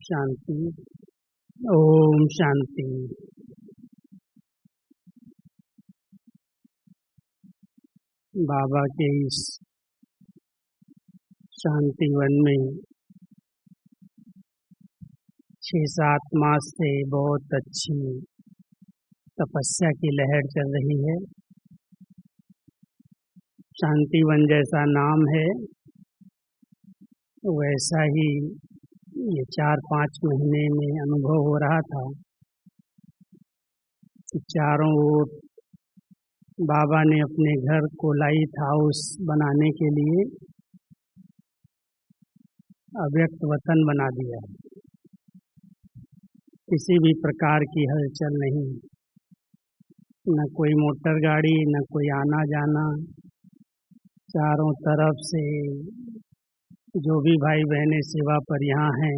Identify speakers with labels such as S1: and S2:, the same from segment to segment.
S1: शांति। ओम शांति। बाबा के इस शांति वन में 6-7 मास से बहुत अच्छी तपस्या की लहर चल रही है। शांति वन जैसा नाम है, वैसा ही ये 4-5 महीने में अनुभव हो रहा था कि चारों ओर बाबा ने अपने घर को लाइट हाउस बनाने के लिए अव्यक्त वतन बना दिया है। किसी भी प्रकार की हलचल नहीं, न कोई मोटर गाड़ी, न कोई आना जाना। चारों तरफ से जो भी भाई बहनें सेवा पर यहाँ हैं,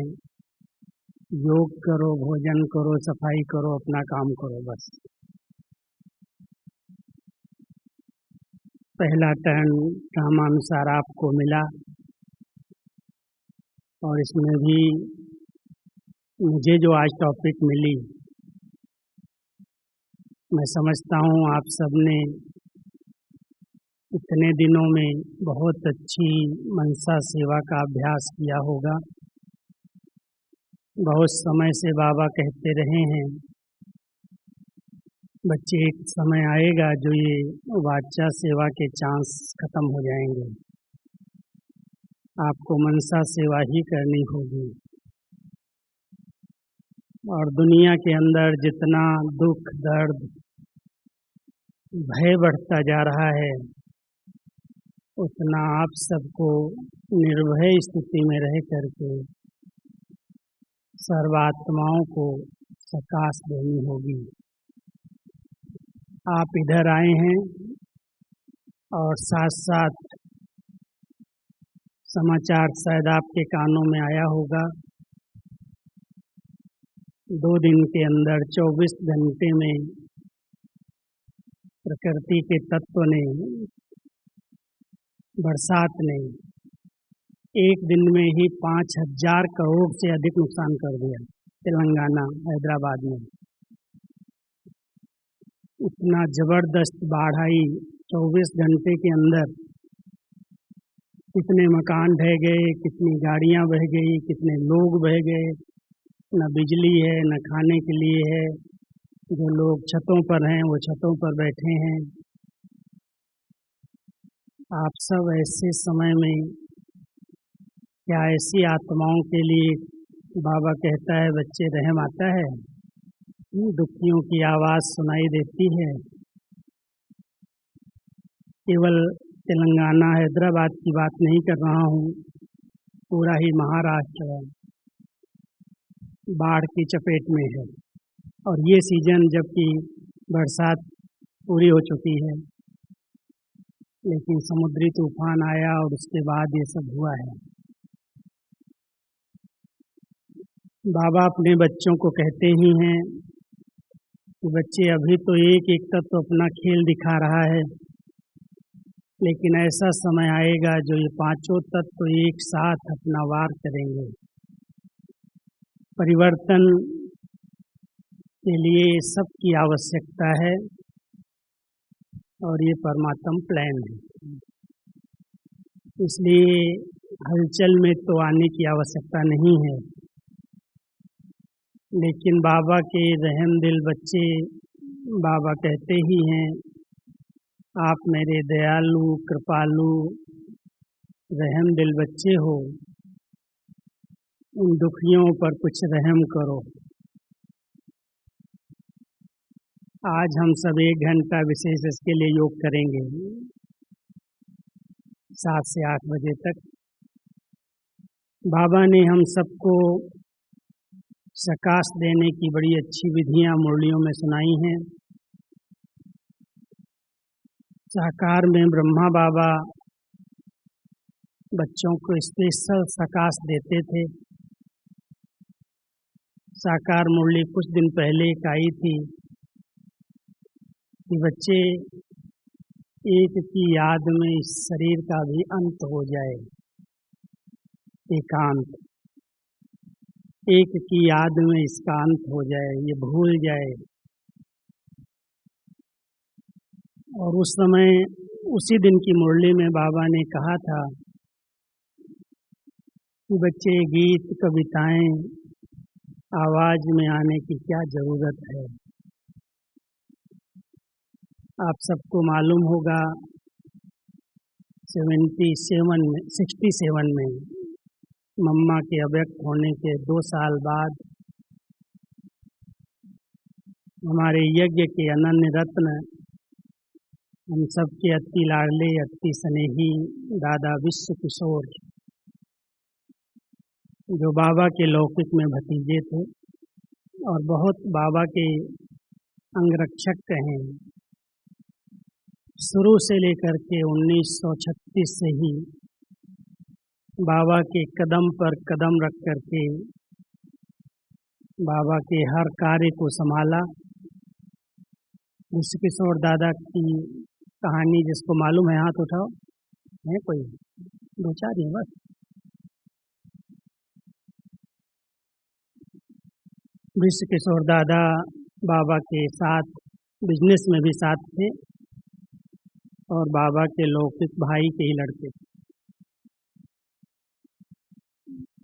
S1: योग करो, भोजन करो, सफाई करो, अपना काम करो, बस। पहला टर्न क्रमानुसार आपको मिला और इसमें भी मुझे जो आज टॉपिक मिली, मैं समझता हूँ आप सबने इतने दिनों में बहुत अच्छी मनसा सेवा का अभ्यास किया होगा। बहुत समय से बाबा कहते रहे हैं, बच्चे एक समय आएगा जो ये वाचा सेवा के चांस खत्म हो जाएंगे, आपको मनसा सेवा ही करनी होगी। और दुनिया के अंदर जितना दुख, दर्द, भय बढ़ता जा रहा है, उतना आप सबको निर्भय स्थिति में रह करके सर्वात्माओं को सकाश देनी होगी। आप इधर आए हैं और साथ साथ समाचार शायद आपके कानों में आया होगा, 2 दिन के अंदर 24 घंटे में प्रकृति के तत्व ने, बरसात ने एक दिन में ही 5,000 करोड़ से अधिक नुकसान कर दिया। तेलंगाना, हैदराबाद में इतना जबरदस्त बाढ़ आई 24 घंटे के अंदर। कितने मकान ढह गए, कितनी गाड़ियां बह गई, कितने लोग बह गए। न बिजली है, न खाने के लिए है। जो लोग छतों पर हैं वो छतों पर बैठे हैं। आप सब ऐसे समय में क्या ऐसी आत्माओं के लिए बाबा कहता है, बच्चे, रहम आता है? दुखियों की आवाज़ सुनाई देती है। केवल तेलंगाना, हैदराबाद की बात नहीं कर रहा हूँ, पूरा ही महाराष्ट्र बाढ़ की चपेट में है। और ये सीजन जबकि बरसात पूरी हो चुकी है, लेकिन समुद्री तूफान आया और उसके बाद ये सब हुआ है। बाबा अपने बच्चों को कहते ही हैं कि बच्चे, अभी तो एक एक तत्व अपना खेल दिखा रहा है, लेकिन ऐसा समय आएगा जो ये 5 तत्व एक साथ अपना वार करेंगे। परिवर्तन के लिए सबकी आवश्यकता है और ये परमात्म प्लान है। इसलिए हलचल में तो आने की आवश्यकता नहीं है, लेकिन बाबा के रहम दिल बच्चे, बाबा कहते ही हैं, आप मेरे दयालु, कृपालु, रहम दिल बच्चे हो, उन दुखियों पर कुछ रहम करो। आज हम सब 1 घंटा विशेष इसके लिए योग करेंगे, 7 से 8 बजे तक। बाबा ने हम सबको सकाश देने की बड़ी अच्छी विधियां मुरलियों में सुनाई हैं। साकार में ब्रह्मा बाबा बच्चों को स्पेशल सकाश देते थे। साकार मुरली कुछ दिन पहले एक आई थी कि बच्चे, एक की याद में इस शरीर का भी अंत हो जाए, एकांत। एक की याद में इसका अंत हो जाए, ये भूल जाए। और उस समय उसी दिन की मुरली में बाबा ने कहा था कि बच्चे गीत कविताएं आवाज में आने की क्या जरूरत है। आप सबको मालूम होगा 67 में मम्मा के अव्यक्त होने के 2 साल बाद हमारे यज्ञ के अनन्य रत्न, हम सबके अति लाडले अति स्नेही दादा विश्व किशोर, जो बाबा के लौकिक में भतीजे थे और बहुत बाबा के अंगरक्षक हैं, शुरू से लेकर के 1936 से ही बाबा के कदम पर कदम रख करके बाबा के हर कार्य को संभाला। विश्व किशोर दादा की कहानी जिसको मालूम है हाथ उठाओ, है कोई? 2-4 ही बस। विश्व किशोर दादा बाबा के साथ बिजनेस में भी साथ थे और बाबा के लौकिक भाई के ही लड़के थे।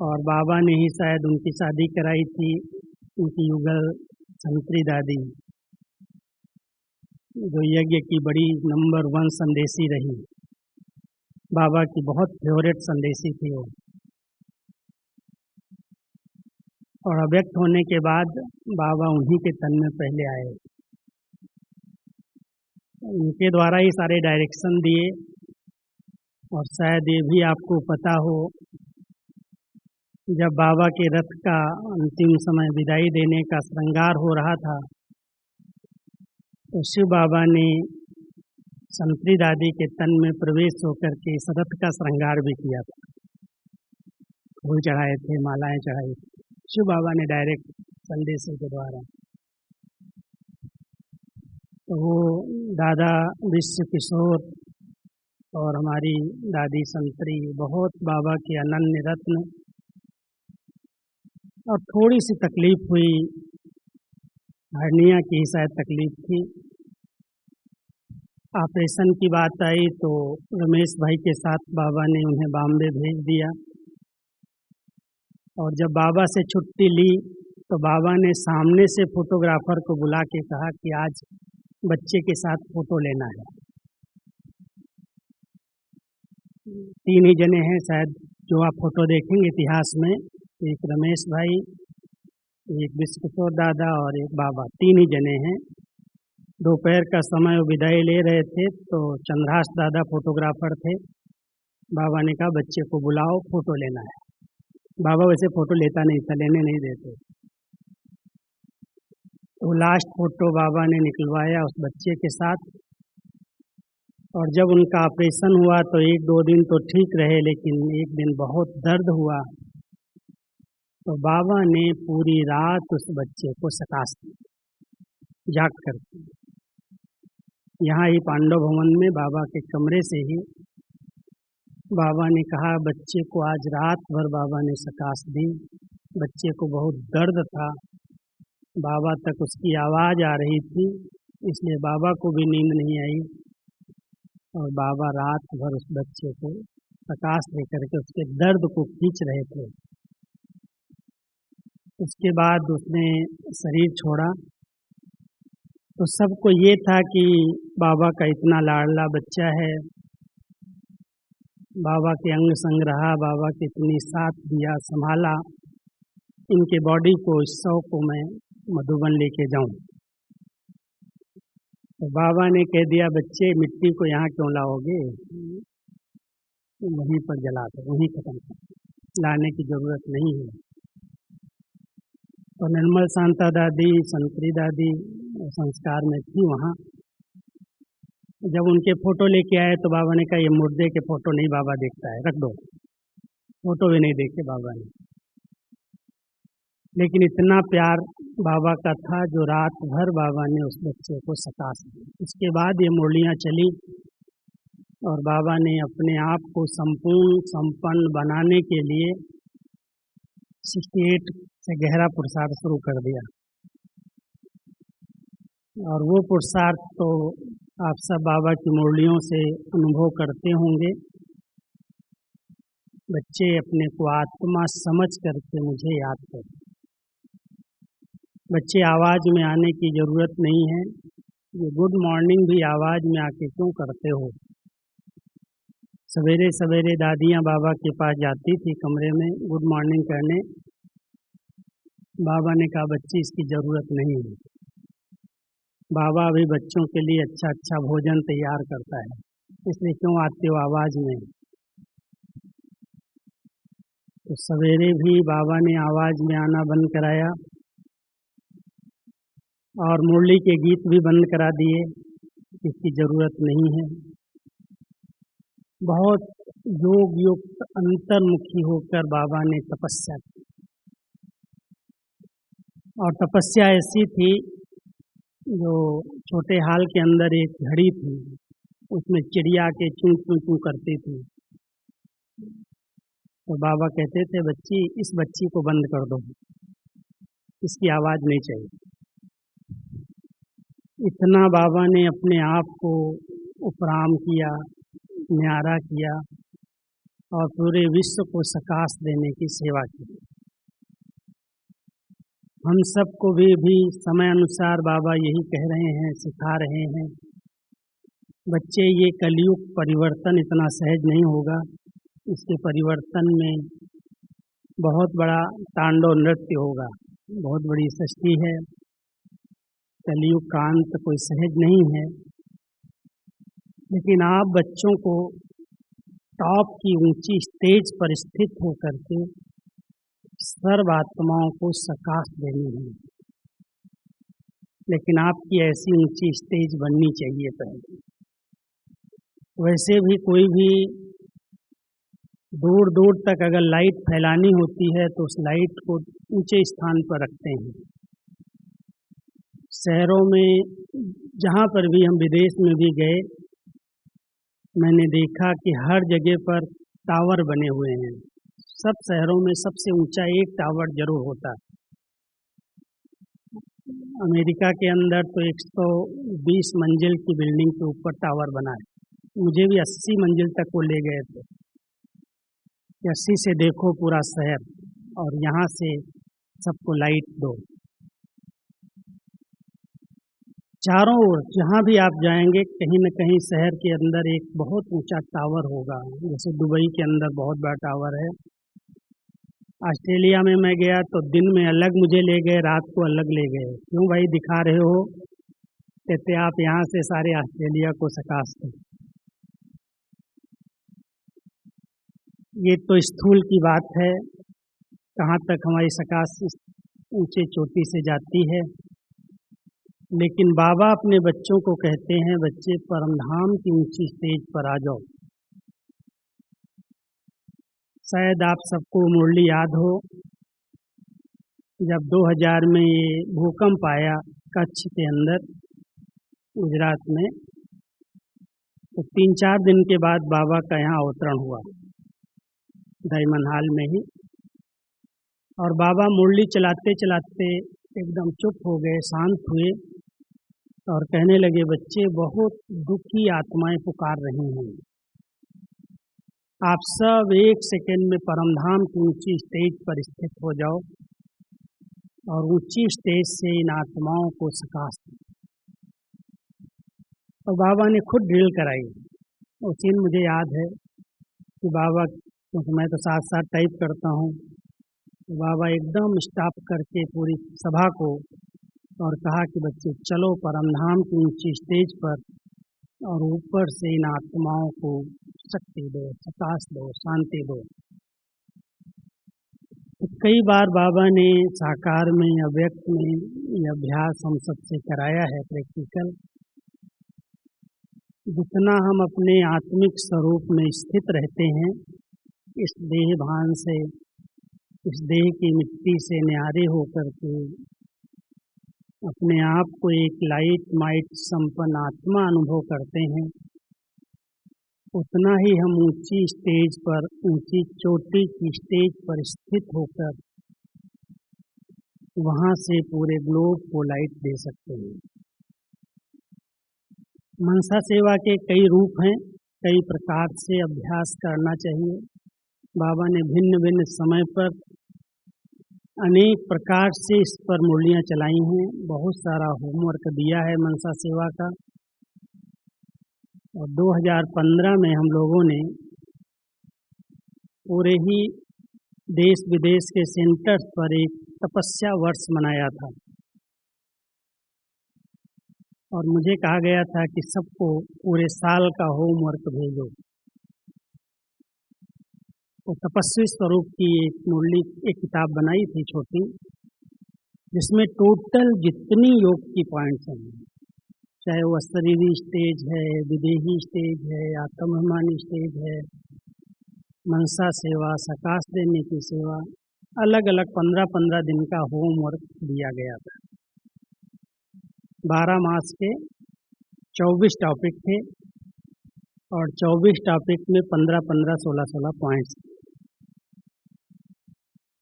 S1: और बाबा ने ही शायद उनकी शादी कराई थी, उनकी युगल संतरी दादी, जो यज्ञ की बड़ी नंबर 1 संदेशी रही। बाबा की बहुत फेवरेट संदेशी थी वो। और अव्यक्त होने के बाद बाबा उन्हीं के तन में पहले आए, उनके द्वारा ही सारे डायरेक्शन दिए। और शायद ये भी आपको पता हो, जब बाबा के रथ का अंतिम समय विदाई देने का श्रृंगार हो रहा था, तो शिव बाबा ने संतरी दादी के तन में प्रवेश होकर के इस रथ का श्रृंगार भी किया था। फूल चढ़ाए थे, मालाएं चढ़ाई थी, शिव बाबा ने डायरेक्ट संदेशों के द्वारा। तो वो दादा विश्व किशोर और हमारी दादी संतरी बहुत बाबा के अनन्य रत्न। और थोड़ी सी तकलीफ हुई, हर्निया की ही शायद तकलीफ थी। ऑपरेशन की बात आई तो रमेश भाई के साथ बाबा ने उन्हें बॉम्बे भेज दिया। और जब बाबा से छुट्टी ली तो बाबा ने सामने से फोटोग्राफर को बुला के कहा कि आज बच्चे के साथ फोटो लेना है। 3 ही जने हैं शायद जो आप फोटो देखेंगे इतिहास में, एक रमेश भाई, एक विश्व किशोर दादा और एक बाबा, 3 ही जने हैं। दोपहर का समय वो विदाई ले रहे थे तो चंद्रहास दादा फोटोग्राफर थे। बाबा ने कहा बच्चे को बुलाओ, फोटो लेना है। बाबा वैसे फोटो लेता नहीं था, लेने नहीं देते। तो लास्ट फोटो बाबा ने निकलवाया उस बच्चे के साथ। और जब उनका ऑपरेशन हुआ तो 1-2 दिन तो ठीक रहे, लेकिन एक दिन बहुत दर्द हुआ तो बाबा ने पूरी रात उस बच्चे को सकाश दी जाग करके। यहाँ ही पांडव भवन में बाबा के कमरे से ही बाबा ने कहा बच्चे को आज रात भर बाबा ने सकाश दी। बच्चे को बहुत दर्द था, बाबा तक उसकी आवाज़ आ रही थी, इसलिए बाबा को भी नींद नहीं आई। और बाबा रात भर उस बच्चे को प्रकाश देकर के उसके दर्द को खींच रहे थे। उसके बाद उसने शरीर छोड़ा तो सबको ये था कि बाबा का इतना लाडला बच्चा है, बाबा के अंग संग रहा, बाबा के इतनी साथ दिया, संभाला, इनके बॉडी को, इस शव को मैं मधुबन लेके जाऊं। तो बाबा ने कह दिया बच्चे मिट्टी को यहाँ क्यों लाओगे, वहीं पर जला दो, वहीं खत्म कर, लाने की जरूरत नहीं है। तो निर्मल शांता दादी, संतरी दादी संस्कार में थी वहाँ। जब उनके फोटो लेके आए तो बाबा ने कहा ये मुर्दे के फोटो नहीं बाबा देखता है, रख दो। फोटो भी नहीं देखे बाबा ने। लेकिन इतना प्यार बाबा का था जो रात भर बाबा ने उस बच्चे को सकाश दी। उसके बाद ये मुरलियाँ चली और बाबा ने अपने आप को संपूर्ण संपन्न बनाने के लिए 68 से गहरा पुरुषार्थ शुरू कर दिया। और वो पुरुषार्थ तो आप सब बाबा की मुरलियों से अनुभव करते होंगे। बच्चे अपने को आत्मा समझ करके मुझे याद करें। बच्चे आवाज़ में आने की ज़रूरत नहीं है। ये गुड मॉर्निंग भी आवाज़ में आके क्यों करते हो? सवेरे सवेरे दादियाँ बाबा के पास जाती थी कमरे में गुड मॉर्निंग करने। बाबा ने कहा बच्ची इसकी ज़रूरत नहीं है। बाबा भी बच्चों के लिए अच्छा अच्छा भोजन तैयार करता है, इसलिए क्यों आते हो आवाज़ में? तो सवेरे भी बाबा ने आवाज़ में आना बंद कराया और मुरली के गीत भी बंद करा दिए, इसकी ज़रूरत नहीं है। बहुत योग युक्त अंतर्मुखी होकर बाबा ने तपस्या की। और तपस्या ऐसी थी, जो छोटे हाल के अंदर एक घड़ी थी, उसमें चिड़िया के चूं चूं चूं करती थी। तो बाबा कहते थे बच्ची, इस बच्ची को बंद कर दो, इसकी आवाज़ नहीं चाहिए। इतना बाबा ने अपने आप को उपराम किया, न्यारा किया और पूरे विश्व को सकाश देने की सेवा की। हम सबको भी समय अनुसार बाबा यही कह रहे हैं, सिखा रहे हैं, बच्चे ये कलयुग परिवर्तन इतना सहज नहीं होगा। इसके परिवर्तन में बहुत बड़ा तांडव नृत्य होगा, बहुत बड़ी सृष्टि है। कलयुग का अंत कोई सहज नहीं है। लेकिन आप बच्चों को टॉप की ऊंची स्टेज पर स्थित होकर के सर्व आत्माओं को सकाश देनी है। लेकिन आपकी ऐसी ऊंची स्टेज बननी चाहिए पहले। वैसे भी कोई भी दूर दूर तक अगर लाइट फैलानी होती है तो उस लाइट को ऊंचे स्थान पर रखते हैं। शहरों में जहाँ पर भी हम विदेश में भी गए, मैंने देखा कि हर जगह पर टावर बने हुए हैं। सब शहरों में सबसे ऊंचा एक टावर जरूर होता है। अमेरिका के अंदर तो 120 मंजिल की बिल्डिंग के ऊपर टावर बना है। मुझे भी 80 मंजिल तक वो ले गए थे। 80 से देखो पूरा शहर और यहाँ से सबको लाइट दो। चारों ओर जहाँ भी आप जाएंगे कहीं न कहीं शहर के अंदर एक बहुत ऊंचा टावर होगा। जैसे दुबई के अंदर बहुत बड़ा टावर है। ऑस्ट्रेलिया में मैं गया तो दिन में अलग मुझे ले गए, रात को अलग ले गए। क्यों भाई दिखा रहे हो? कहते आप यहाँ से सारे ऑस्ट्रेलिया को सकाश करो। ये तो स्थूल की बात है, कहाँ तक हमारी सकाश ऊंचे चोटी से जाती है। लेकिन बाबा अपने बच्चों को कहते हैं, बच्चे परमधाम की ऊंची स्टेज पर आ जाओ। शायद आप सबको मुरली याद हो, जब 2000 में ये भूकंप आया कच्छ के अंदर गुजरात में, तो 3-4 दिन के बाद बाबा का यहाँ अवतरण हुआ डायमंड हॉल में ही। और बाबा मुरली चलाते चलाते एकदम चुप हो गए, शांत हुए और कहने लगे, बच्चे बहुत दुखी आत्माएं पुकार रही हैं। आप सब 1 सेकेंड में परमधाम की ऊंची स्टेज पर स्थित हो जाओ और ऊंची स्टेज से इन आत्माओं को सकाश दो। और बाबा ने खुद ड्रिल कराई। वो सीन मुझे याद है कि बाबा, क्योंकि मैं तो साथ साथ टाइप करता हूँ, तो बाबा एकदम स्टॉप करके पूरी सभा को और कहा कि बच्चे चलो परमधाम की ऊंची स्टेज पर और ऊपर से इन आत्माओं को शक्ति दो, प्रकाश दो, शांति दो। तो कई बार बाबा ने साकार में या व्यक्त में यह अभ्यास हम सबसे कराया है प्रैक्टिकल। जितना हम अपने आत्मिक स्वरूप में स्थित रहते हैं, इस देह भान से, इस देह की मिट्टी से न्यारे होकर के अपने आप को एक लाइट माइट संपन्न आत्मा अनुभव करते हैं, उतना ही हम ऊंची स्टेज पर, ऊंची चोटी की स्टेज पर स्थित होकर वहाँ से पूरे ग्लोब को लाइट दे सकते हैं। मनसा सेवा के कई रूप हैं, कई प्रकार से अभ्यास करना चाहिए। बाबा ने भिन्न भिन्न समय पर अनेक प्रकार से इस पर मुरलियाँ चलाई हैं, बहुत सारा होमवर्क दिया है मनसा सेवा का। और 2015 में हम लोगों ने पूरे ही देश विदेश के सेंटर्स पर एक तपस्या वर्ष मनाया था और मुझे कहा गया था कि सबको पूरे साल का होमवर्क भेजो। तो तपस्वी स्वरूप की एक मुरली, एक किताब बनाई थी छोटी, जिसमें टोटल जितनी योग की पॉइंट्स हैं, चाहे वो शरीरी स्टेज है, विदेही स्टेज है, आत्माभिमानी स्टेज है, मनसा सेवा, सकाश देने की सेवा, अलग अलग 15-15 दिन का होमवर्क दिया गया था। 12 मास के 24 टॉपिक थे और 24 टॉपिक में 15-15, 16-16 पॉइंट्स।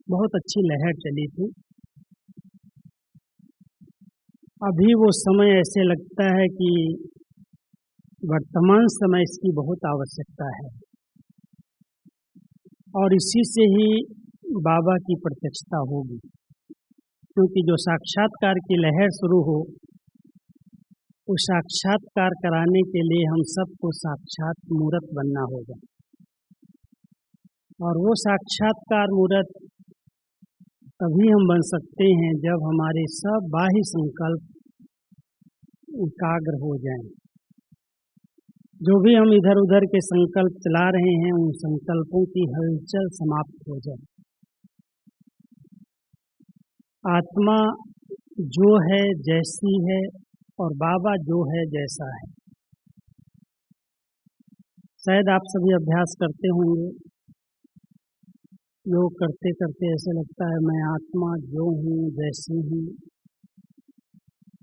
S1: बहुत अच्छी लहर चली थी। अभी वो समय ऐसे लगता है कि वर्तमान समय इसकी बहुत आवश्यकता है और इसी से ही बाबा की प्रत्यक्षता होगी, क्योंकि जो साक्षात्कार की लहर शुरू हो, उस साक्षात्कार कराने के लिए हम सबको साक्षात मूर्त बनना होगा। और वो साक्षात्कार मूर्त तभी हम बन सकते हैं जब हमारे सब बाह्य संकल्प एकाग्र हो जाएं। जो भी हम इधर उधर के संकल्प चला रहे हैं, उन संकल्पों की हलचल समाप्त हो जाए। आत्मा जो है जैसी है और बाबा जो है जैसा है। शायद आप सभी अभ्यास करते होंगे, योग करते करते ऐसे लगता है मैं आत्मा जो हूँ जैसी हूँ।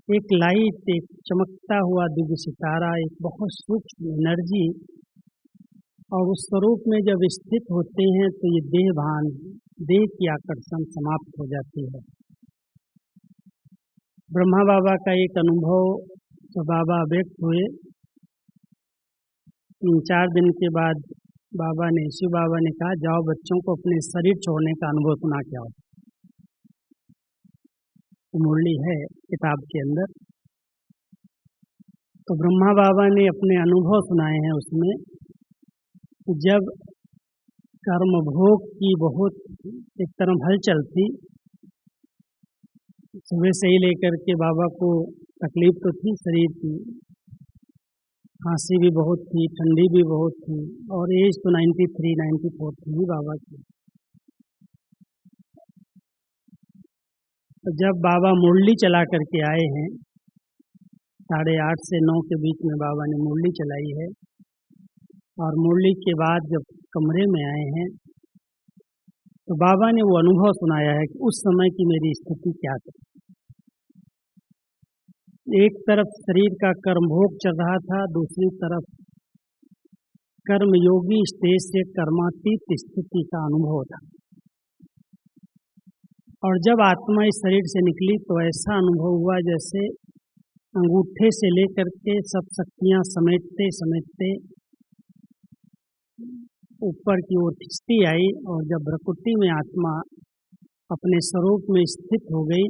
S1: एक लाइट, एक चमकता हुआ दिव्य सितारा, एक बहुत सूक्ष्म एनर्जी, और उस स्वरूप में जब स्थित होते हैं तो ये देह भान, देह की आकर्षण समाप्त हो जाती है। ब्रह्मा बाबा का एक अनुभव, जब बाबा व्यक्त हुए 3-4 दिन के बाद बाबा ने, शिव बाबा ने कहा जाओ बच्चों को अपने शरीर छोड़ने का अनुभव सुना के आओ। तो मुरली है किताब के अंदर। तो ब्रह्मा बाबा ने अपने अनुभव सुनाए हैं उसमें, जब कर्म भोग की बहुत एक तरफ हलचल थी। सुबह से ही लेकर के बाबा को तकलीफ तो थी शरीर की, खांसी भी बहुत थी, ठंडी भी बहुत थी, और एज तो 93-94 थी बाबा की। तो जब बाबा मुरली चला करके आए हैं, 8:30 से 9 के बीच में बाबा ने मुरली चलाई है, और मुरली के बाद जब कमरे में आए हैं तो बाबा ने वो अनुभव सुनाया है कि उस समय की मेरी स्थिति क्या थी। एक तरफ शरीर का कर्म भोग चल रहा था, दूसरी तरफ कर्मयोगी स्टेज से कर्मातीत स्थिति का अनुभव था। और जब आत्मा इस शरीर से निकली तो ऐसा अनुभव हुआ जैसे अंगूठे से लेकर के सब शक्तियाँ समेटते समेटते ऊपर की ओर खिंचती आई, और जब प्रकृति में आत्मा अपने स्वरूप में स्थित हो गई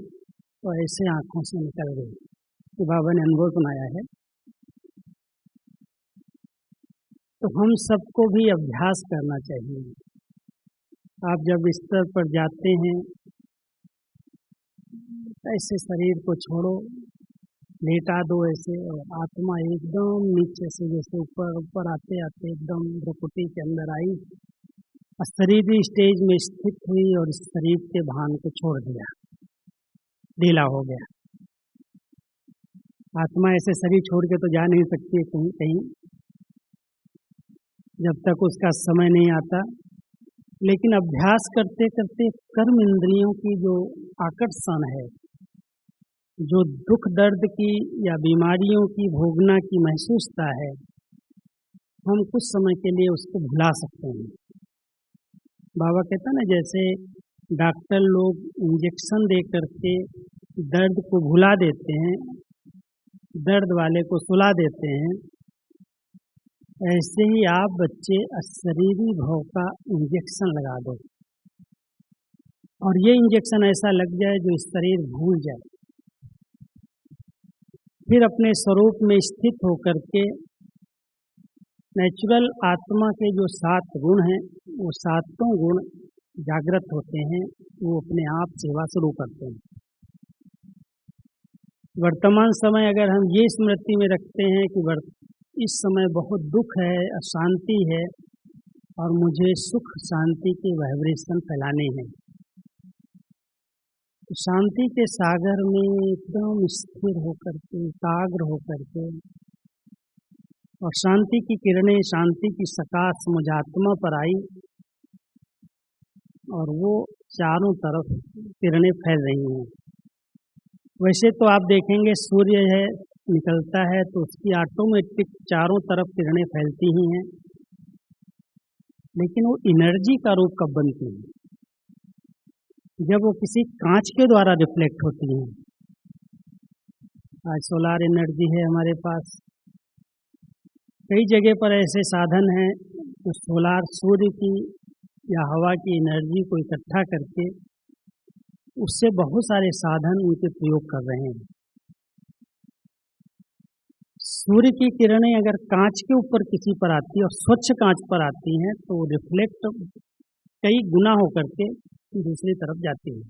S1: तो ऐसे आँखों से निकल गई। तो बाबा ने अनुभव सुनाया है। तो हम सबको भी अभ्यास करना चाहिए। आप जब बिस्तर पर जाते हैं, ऐसे शरीर को छोड़ो, लेटा दो ऐसे, और आत्मा एकदम नीचे से जैसे ऊपर ऊपर आते आते एकदम प्रकृति के अंदर आई, शरीरी स्टेज में स्थित हुई और इस शरीर के भान को छोड़ दिया, ढीला हो गया। आत्मा ऐसे शरीर छोड़ के तो जा नहीं सकती कहीं कहीं, जब तक उसका समय नहीं आता। लेकिन अभ्यास करते करते कर्म इंद्रियों की जो आकर्षण है, जो दुख दर्द की या बीमारियों की भोगना की महसूसता है, हम कुछ समय के लिए उसको भुला सकते हैं। बाबा कहता ना, जैसे डॉक्टर लोग इंजेक्शन दे करके दर्द को भुला देते हैं, दर्द वाले को सुला देते हैं। ऐसे ही आप बच्चे अशरीरी भव का इंजेक्शन लगा दो और ये इंजेक्शन ऐसा लग जाए जो शरीर भूल जाए, फिर अपने स्वरूप में स्थित होकर के नेचुरल आत्मा के जो 7 गुण हैं वो 7 गुण जागृत होते हैं, वो अपने आप सेवा शुरू करते हैं। वर्तमान समय अगर हम ये स्मृति में रखते हैं कि इस समय बहुत दुख है, अशांति है और मुझे सुख शांति के वाइब्रेशन फैलाने हैं, तो शांति के सागर में एकदम स्थिर होकर के, एकाग्र होकर के और शांति की किरणें, शांति की सकाश मुझ आत्मा पर आई और वो चारों तरफ किरणें फैल रही हैं। वैसे तो आप देखेंगे सूर्य है निकलता है तो उसकी ऑटोमेटिक चारों तरफ किरणें फैलती ही हैं, लेकिन वो एनर्जी का रूप कब बनती है? जब वो किसी कांच के द्वारा रिफ्लेक्ट होती हैं। आज सोलार एनर्जी है हमारे पास, कई जगह पर ऐसे साधन हैं जो सोलार सूर्य की या हवा की एनर्जी को इकट्ठा करके उससे बहुत सारे साधन उनके प्रयोग कर रहे हैं। सूर्य की किरणें अगर कांच के ऊपर किसी पर आती है और स्वच्छ कांच पर आती हैं तो रिफ्लेक्ट कई गुना होकर के दूसरी तरफ जाती है।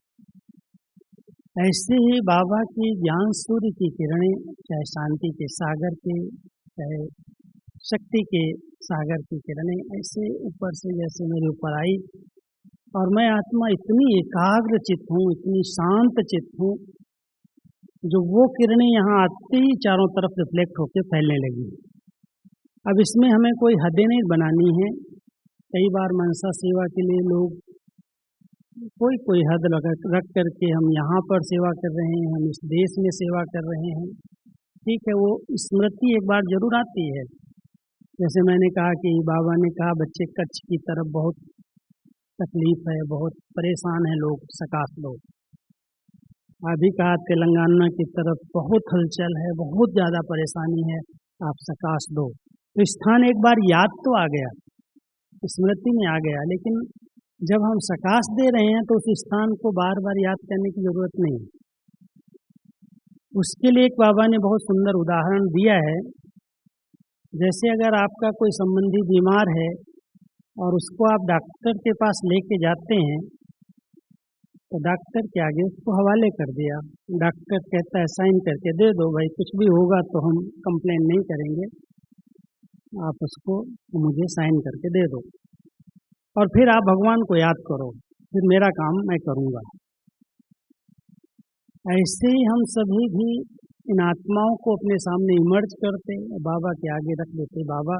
S1: ऐसे ही बाबा की ज्ञान सूर्य की किरणें, चाहे शांति के सागर के, चाहे शक्ति के सागर की किरणें, ऐसे ऊपर से जैसे मेरे ऊपर आई और मैं आत्मा इतनी एकाग्र चित्त हूँ, इतनी शांत चित्त हूँ, जो वो किरणें यहाँ आते ही चारों तरफ रिफ्लेक्ट होकर फैलने लगी। अब इसमें हमें कोई हदें नहीं बनानी है। कई बार मनसा सेवा के लिए लोग कोई हद रख करके हम यहाँ पर सेवा कर रहे हैं, हम इस देश में सेवा कर रहे हैं, ठीक है, वो स्मृति एक बार जरूर आती है। जैसे मैंने कहा कि बाबा ने कहा बच्चे कच्छ की तरफ बहुत तकलीफ है, बहुत परेशान है लोग, सकाश लोग। अभी कहा तेलंगाना की तरफ बहुत हलचल है, बहुत ज़्यादा परेशानी है, आप सकाश दो। तो स्थान एक बार याद तो आ गया, स्मृति में आ गया, लेकिन जब हम सकाश दे रहे हैं तो उस स्थान को बार बार याद करने की जरूरत नहीं। उसके लिए एक बाबा ने बहुत सुंदर उदाहरण दिया है। जैसे अगर आपका कोई संबंधी बीमार है और उसको आप डॉक्टर के पास लेके जाते हैं तो डॉक्टर के आगे उसको हवाले कर दिया, डॉक्टर कहता है साइन करके दे दो भाई, कुछ भी होगा तो हम कंप्लेन नहीं करेंगे, आप उसको मुझे साइन करके दे दो और फिर आप भगवान को याद करो, फिर मेरा काम मैं करूँगा। ऐसे ही हम सभी भी इन आत्माओं को अपने सामने इमर्ज करते, बाबा के आगे रख देते, बाबा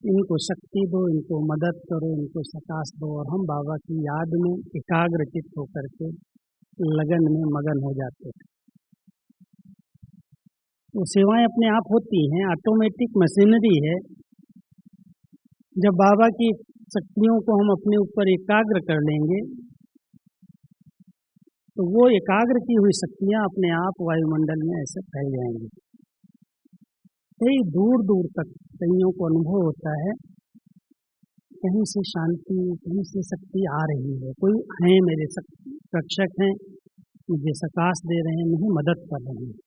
S1: इनको शक्ति दो, इनको मदद करो, इनको सकाश दो, और हम बाबा की याद में एकाग्र चित्त होकर के लगन में मगन हो जाते हैं। तो सेवाएं अपने आप होती हैं, ऑटोमेटिक मशीनरी है। जब बाबा की शक्तियों को हम अपने ऊपर एकाग्र कर लेंगे तो वो एकाग्र की हुई शक्तियाँ अपने आप वायुमंडल में ऐसे फैल जाएंगी। कई दूर दूर तक कईयों को अनुभव होता है कहीं से शांति, कहीं से शक्ति आ रही है, कोई है मेरे रक्षक हैं, मुझे सकाश दे रहे हैं, मुझे मदद कर रहे हैं।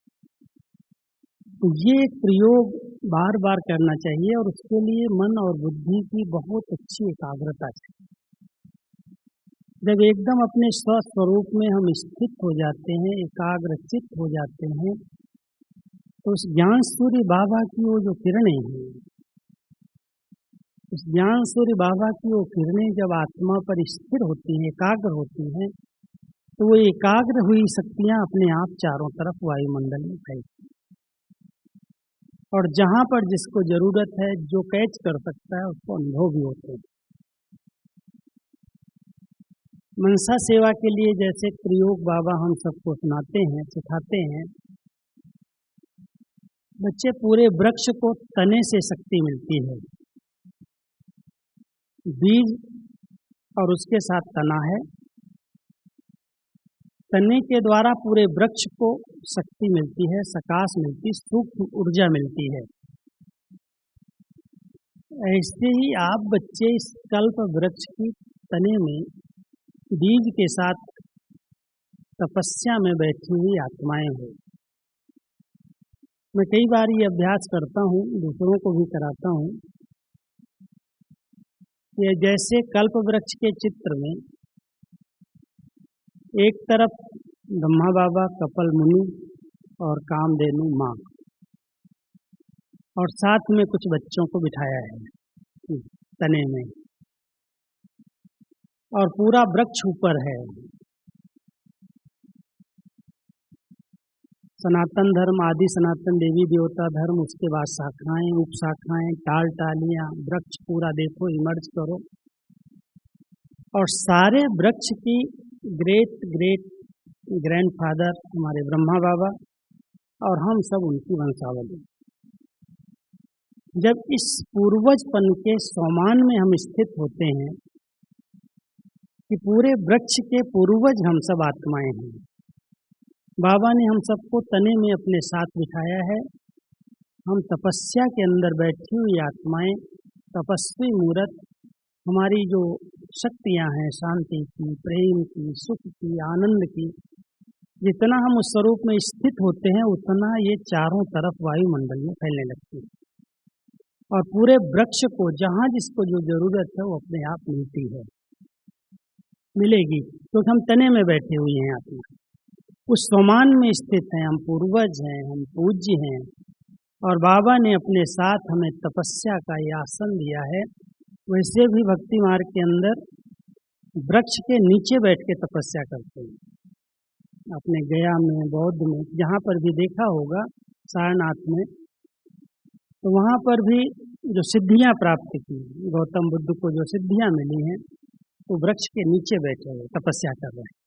S1: तो ये एक प्रयोग बार बार करना चाहिए और उसके लिए मन और बुद्धि की बहुत अच्छी एकाग्रता चाहिए। जब एकदम अपने स्वस्वरूप में हम स्थित हो जाते हैं, एकाग्रचित हो जाते हैं, तो उस ज्ञान सूर्य बाबा की वो जो किरणें हैं, उस ज्ञान सूर्य बाबा की वो किरणें जब आत्मा पर स्थिर होती हैं, एकाग्र होती हैं, तो वो एकाग्र हुई शक्तियाँ अपने आप चारों तरफ वायुमंडल में फैलती हैं और जहाँ पर जिसको जरूरत है, जो कैच कर सकता है, उसको अनुभव भी होते हैं। मनसा सेवा के लिए जैसे प्रयोग बाबा हम सबको सुनाते हैं, सिखाते हैं, बच्चे पूरे वृक्ष को तने से शक्ति मिलती है, बीज और उसके साथ तना है, तने के द्वारा पूरे वृक्ष को शक्ति मिलती है, सकाश मिलती, सूक्ष्म ऊर्जा मिलती है। ऐसे ही आप बच्चे इस कल्प वृक्ष की तने में बीज के साथ तपस्या में बैठी हुई आत्माएं हो। मैं कई बार ये अभ्यास करता हूँ, दूसरों को भी कराता हूँ। ये जैसे कल्प वृक्ष के चित्र में एक तरफ ब्रह्मा बाबा, कपिल मुनि और कामधेनु माँ, और साथ में कुछ बच्चों को बिठाया है तने में, और पूरा वृक्ष ऊपर है। सनातन धर्म, आदि सनातन देवी देवता धर्म, उसके बाद शाखाएं, उपशाखाएं, टाल टालियां, वृक्ष पूरा देखो, इमर्ज करो, और सारे वृक्ष की ग्रेट ग्रेट ग्रैंडफादर हमारे ब्रह्मा बाबा और हम सब उनकी वंशावली। जब इस पूर्वजपन के सोमान में हम स्थित होते हैं कि पूरे वृक्ष के पूर्वज हम सब आत्माएं हैं, बाबा ने हम सबको तने में अपने साथ बिठाया है। हम तपस्या के अंदर बैठी हुई आत्माएं, तपस्वी मूर्त, हमारी जो शक्तियां हैं शांति की, प्रेम की, सुख की, आनंद की, जितना हम उस स्वरूप में स्थित होते हैं उतना ये चारों तरफ वायुमंडल में फैलने लगती है, और पूरे वृक्ष को जहाँ जिसको जो जरूरत है वो अपने आप मिलती है, मिलेगी, क्योंकि हम तने में बैठे हुए हैं, आत्मा उस सोमान में स्थित हैं, हम पूर्वज हैं, हम पूज्य हैं, और बाबा ने अपने साथ हमें तपस्या का ये आसन दिया है। वैसे भी भक्ति मार्ग के अंदर वृक्ष के नीचे बैठ के तपस्या करते हैं। अपने गया में, बौद्ध में, जहाँ पर भी देखा होगा, सारनाथ में, तो वहाँ पर भी जो सिद्धियाँ प्राप्त की, गौतम बुद्ध को जो सिद्धियाँ मिली हैं, तो वृक्ष के नीचे बैठे हुए तपस्या कर रहे हैं।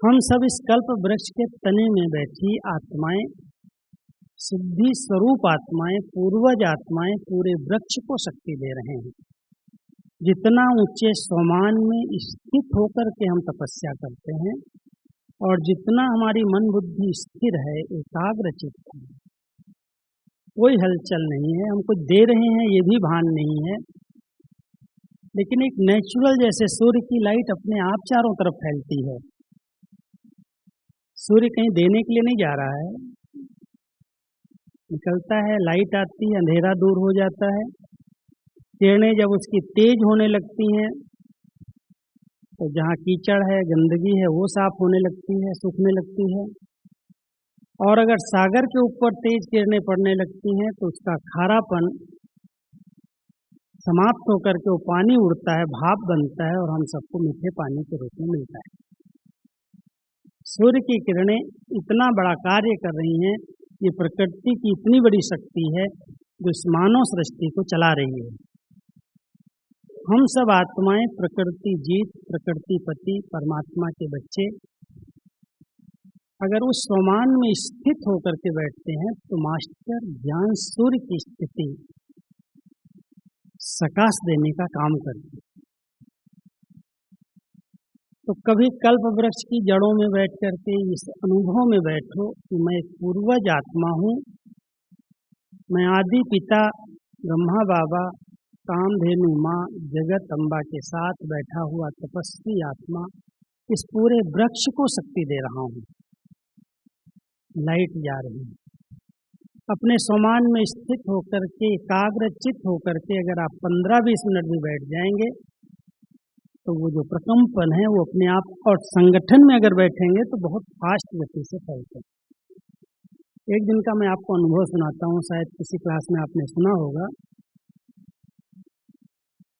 S1: हम सब इस कल्प वृक्ष के तने में बैठी आत्माएं, सिद्धि स्वरूप आत्माएं, पूर्वज आत्माएं पूरे वृक्ष को शक्ति दे रहे हैं। जितना ऊंचे सोमान में स्थित होकर के हम तपस्या करते हैं, और जितना हमारी मन बुद्धि स्थिर है, एकाग्रचित्त है, कोई हलचल नहीं है, हम कुछ दे रहे हैं ये भी भान नहीं है, लेकिन एक नेचुरल जैसे सूर्य की लाइट अपने आप चारों तरफ फैलती है। सूर्य कहीं देने के लिए नहीं जा रहा है, निकलता है, लाइट आती है, अंधेरा दूर हो जाता है, किरणें जब उसकी तेज होने लगती हैं तो जहाँ कीचड़ है, गंदगी है, वो साफ होने लगती है, सूखने लगती है, और अगर सागर के ऊपर तेज किरणें पड़ने लगती हैं तो उसका खारापन समाप्त होकर के वो पानी उड़ता है, भाप बनता है, और हम सबको मीठे पानी के रूप में मिलता है। सूर्य की किरणें इतना बड़ा कार्य कर रही हैं, ये प्रकृति की इतनी बड़ी शक्ति है जो इस मानव सृष्टि को चला रही है। हम सब आत्माएं प्रकृति जीत, प्रकृति पति, परमात्मा के बच्चे, अगर उस सोमान में स्थित होकर के बैठते हैं तो मास्टर ज्ञान सूर्य की स्थिति सकाश देने का काम करती है। तो कभी कल्प वृक्ष की जड़ों में बैठ करके इस अनुभव में बैठो कि मैं एक पूर्वज आत्मा हूँ, मैं आदि पिता ब्रह्मा बाबा, कामधेनु माँ, जगत अम्बा के साथ बैठा हुआ तपस्वी आत्मा इस पूरे वृक्ष को शक्ति दे रहा हूँ। लाइट जा रही है, अपने सोमान में स्थित होकर के, एकाग्रचित होकर के अगर आप 15-20 मिनट भी बैठ जाएंगे तो वो जो प्रकंपन है वो अपने आप, और संगठन में अगर बैठेंगे तो बहुत फास्ट गति से फैलते हैं। एक दिन का मैं आपको अनुभव सुनाता हूँ, शायद किसी क्लास में आपने सुना होगा।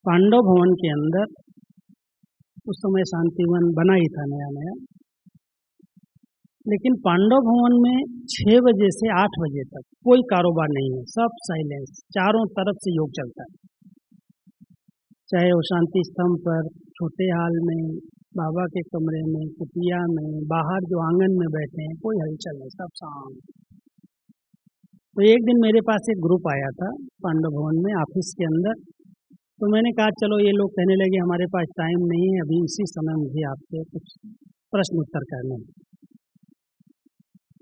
S1: पांडव भवन के अंदर उस समय शांतिवन बना ही था नया नया, लेकिन पांडव भवन में 6 बजे से 8 बजे तक कोई कारोबार नहीं है, सब साइलेंस, चारों तरफ से योग चलता है। चाहे वो शांति स्तंभ पर, छोटे हाल में, बाबा के कमरे में, कुटिया में, बाहर जो आंगन में बैठे हैं, कोई हलचल नहीं, सब शांत। तो एक दिन मेरे पास एक ग्रुप आया था पांडव भवन में ऑफिस के अंदर, तो मैंने कहा चलो, ये लोग कहने लगे हमारे पास टाइम नहीं है अभी, इसी समय मुझे आपसे कुछ प्रश्न उत्तर करने।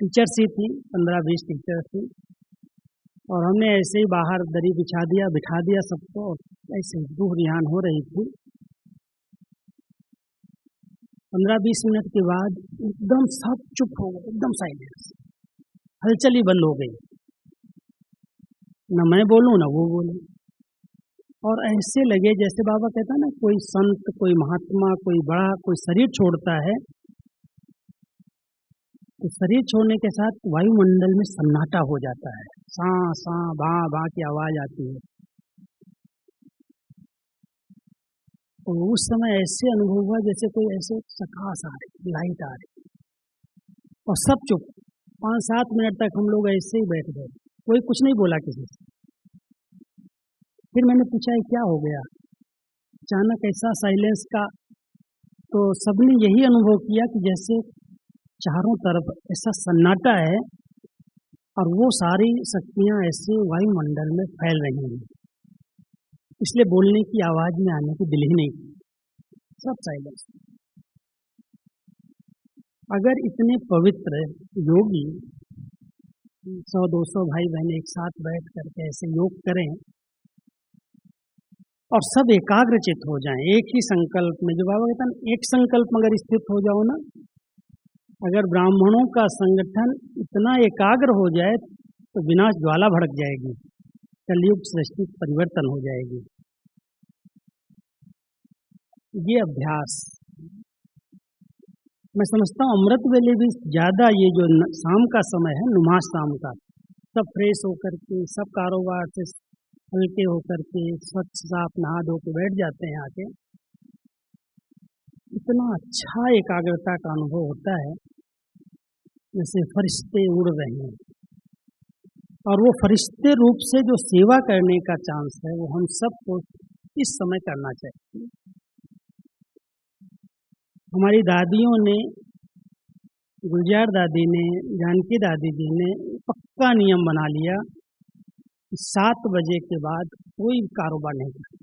S1: टीचर्स ही थी, 15-20 टीचर्स थी, और हमने ऐसे ही बाहर दरी बिछा दिया, बिठा दिया सबको, और ऐसे रूह रिहान हो रही थी। 15-20 मिनट के बाद एकदम सब चुप हो गए, एकदम साइलेंस, हलचल ही बंद हो गई। न मैं बोलूं न वो बोले, और ऐसे लगे जैसे बाबा कहता ना, कोई संत, कोई महात्मा, कोई बड़ा, कोई शरीर छोड़ता है, तो शरीर छोड़ने के साथ वायुमंडल में सन्नाटा हो जाता है, सा सा भा भा की आवाज आती है। तो उस समय ऐसे अनुभव हुआ जैसे कोई ऐसे प्रकाश आ रही, लाइट आ रही, और सब चुप। 5-7 मिनट तक हम लोग ऐसे ही बैठ गए, कोई कुछ नहीं बोला किसी से। फिर मैंने पूछा ये क्या हो गया, अचानक ऐसा साइलेंस का। तो सबने यही अनुभव किया कि जैसे चारों तरफ ऐसा सन्नाटा है, और वो सारी शक्तियां ऐसे वायुमंडल में फैल रही हैं, इसलिए बोलने की, आवाज में आने की दिल ही नहीं थी, सब साइलेंस। अगर इतने पवित्र योगी 100-200 भाई बहन एक साथ बैठ करके ऐसे योग करें और सब एकाग्रचित हो जाएं, एक ही संकल्प में, जो बाबा कहता है एक संकल्प में अगर स्थित हो जाओ ना, अगर ब्राह्मणों का संगठन इतना एकाग्र हो जाए तो विनाश ज्वाला भड़क जाएगी, कलयुग सृष्टि परिवर्तन हो जाएगी। ये अभ्यास मैं समझता हूँ अमृत वेले भी ज़्यादा, ये जो शाम का समय है, नुमास शाम का, सब फ्रेश होकर के, सब कारोबार से हल्के होकर के, स्वच्छ साफ नहा धो के बैठ जाते हैं आके, इतना अच्छा एकाग्रता का अनुभव होता है जैसे फरिश्ते उड़ रहे हैं। और वो फरिश्ते रूप से जो सेवा करने का चांस है, वो हम सबको इस समय करना चाहिए। हमारी दादियों ने, गुलजार दादी ने, जानकी दादी जी ने पक्का नियम बना लिया कि 7 बजे के बाद कोई कारोबार नहीं करना,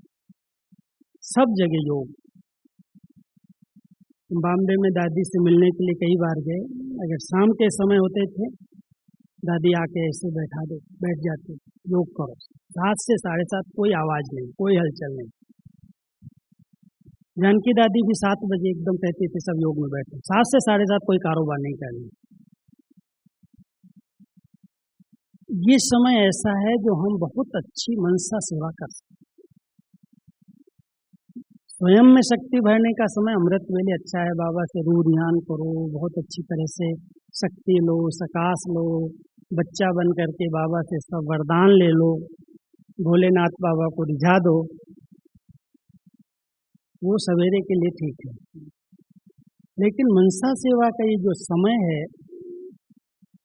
S1: सब जगह योग। बॉम्बे में दादी से मिलने के लिए कई बार गए, अगर शाम के समय होते थे, दादी आके ऐसे बैठ जाते, योग करो। 7 से 7:30 कोई आवाज़ नहीं, कोई हलचल नहीं। जानकी दादी भी 7 बजे एकदम कहती थी सब योग में बैठे, 7 से 7:30 कोई कारोबार नहीं करना। ये समय ऐसा है जो हम बहुत अच्छी मनसा सेवा कर सकते, स्वयं में शक्ति भरने का समय अमृत वेले अच्छा है। बाबा से रूह ध्यान करो, बहुत अच्छी तरह से शक्ति लो, सकाश लो, बच्चा बन करके बाबा से सब वरदान ले लो, भोलेनाथ बाबा को रिझा दो, वो सवेरे के लिए ठीक है। लेकिन मनसा सेवा का ये जो समय है,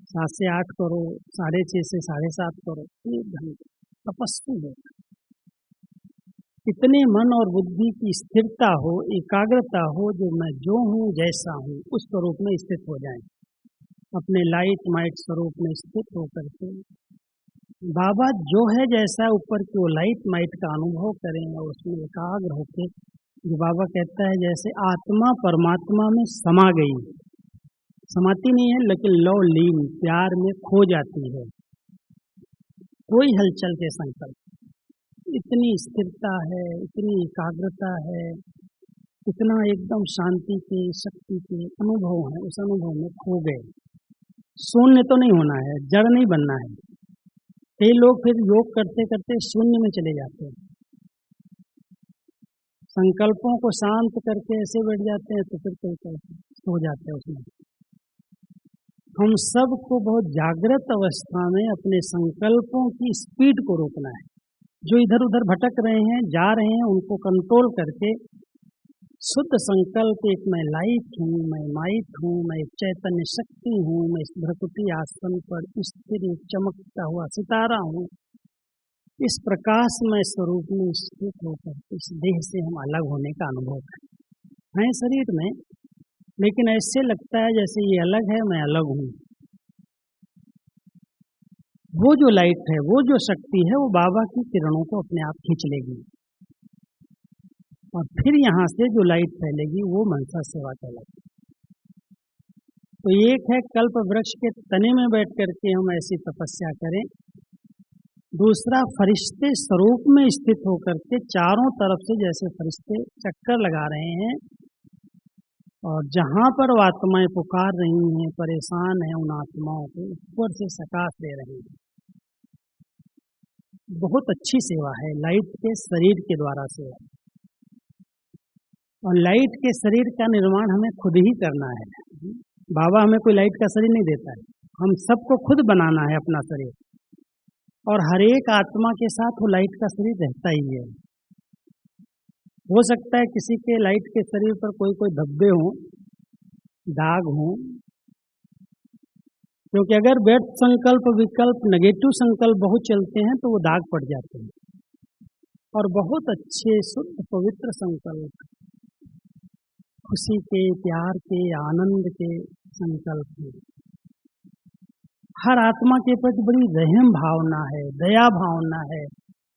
S1: 7 से 8 करो, 6:30 से 7:30 करो, 1 घंटे तपस्वी हो, इतने मन और बुद्धि की स्थिरता हो, एकाग्रता हो, जो मैं जो हूँ जैसा हूँ उस स्वरूप में स्थित हो जाएं, अपने लाइट माइट स्वरूप में स्थित होकर के बाबा जो है जैसा ऊपर की वो लाइट माइट का अनुभव करें, और उसमें एकाग्र होकर, जो बाबा कहता है जैसे आत्मा परमात्मा में समा गई, समाती नहीं है लेकिन लव लीन प्यार में खो जाती है, कोई हलचल के संकल्प, इतनी स्थिरता है, इतनी एकाग्रता है, इतना एकदम शांति के, शक्ति के अनुभव है, उस अनुभव में खो गए। शून्य तो नहीं होना है, जड़ नहीं बनना है। कई लोग फिर योग करते करते शून्य में चले जाते हैं, संकल्पों को शांत करके ऐसे बैठ जाते हैं, तो फिर सो जाते हैं उसमें। हम सबको बहुत जागृत अवस्था में अपने संकल्पों की स्पीड को रोकना है। जो इधर उधर भटक रहे हैं, जा रहे हैं, उनको कंट्रोल करके शुद्ध संकल्प, एक मैं लाइट हूँ, मैं माइट हूँ, मैं एक चैतन्य शक्ति हूँ, मैं इस भ्रकुटी आसन पर स्थिर चमकता हुआ सितारा हूँ, इस प्रकाशमय स्वरूप में स्थित होकर इस देह से हम अलग होने का अनुभव करें। हैं शरीर में, लेकिन ऐसे लगता है जैसे ये अलग है, मैं अलग हूँ। वो जो लाइट है, वो जो शक्ति है, वो बाबा की किरणों को अपने आप खींच लेगी, और फिर यहाँ से जो लाइट फैलेगी वो मनसा सेवा कहलाएगी। तो एक है कल्प वृक्ष के तने में बैठ करके हम ऐसी तपस्या करें, दूसरा फरिश्ते स्वरूप में स्थित होकर के चारों तरफ से जैसे फरिश्ते चक्कर लगा रहे हैं और जहाँ पर वो आत्माएं पुकार रही हैं, परेशान हैं, उन आत्माओं को ऊपर से सकाश दे रहे हैं। बहुत अच्छी सेवा है, लाइट के शरीर के द्वारा सेवा। और लाइट के शरीर का निर्माण हमें खुद ही करना है। बाबा हमें कोई लाइट का शरीर नहीं देता है, हम सबको खुद बनाना है अपना शरीर। और हर एक आत्मा के साथ वो लाइट का शरीर रहता ही है। हो सकता है किसी के लाइट के शरीर पर कोई कोई धब्बे हों, दाग हों, क्योंकि अगर व्यर्थ संकल्प, विकल्प, नेगेटिव संकल्प बहुत चलते हैं तो वो दाग पड़ जाते हैं। और बहुत अच्छे शुद्ध पवित्र संकल्प, खुशी के, प्यार के, आनंद के संकल्प हैं। हर आत्मा के प्रति बड़ी रहम भावना है, दया भावना है,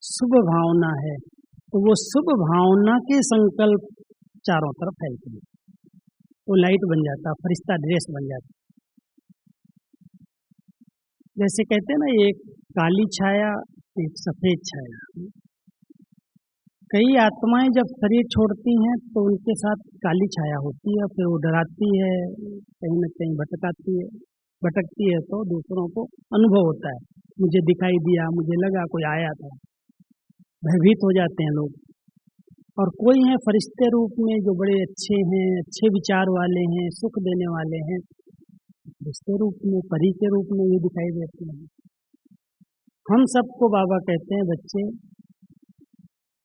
S1: शुभ भावना है। तो वो शुभ भावना के संकल्प चारों तरफ फैलते हैं, तो लाइट बन जाता, फरिश्ता ड्रेस बन जाता। जैसे कहते हैं ना, एक काली छाया, एक सफेद छाया। कई आत्माएं जब शरीर छोड़ती हैं तो उनके साथ काली छाया होती है, फिर वो डराती है, कहीं न कहीं भटकती है तो दूसरों को अनुभव होता है, मुझे दिखाई दिया, मुझे लगा कोई आया था, भयभीत हो जाते हैं लोग। और कोई है फरिश्ते रूप में जो बड़े अच्छे हैं, अच्छे विचार वाले हैं, सुख देने वाले हैं, फरिश्ते रूप में, परी के रूप में ये दिखाई देते हैं। हम सबको बाबा कहते हैं, बच्चे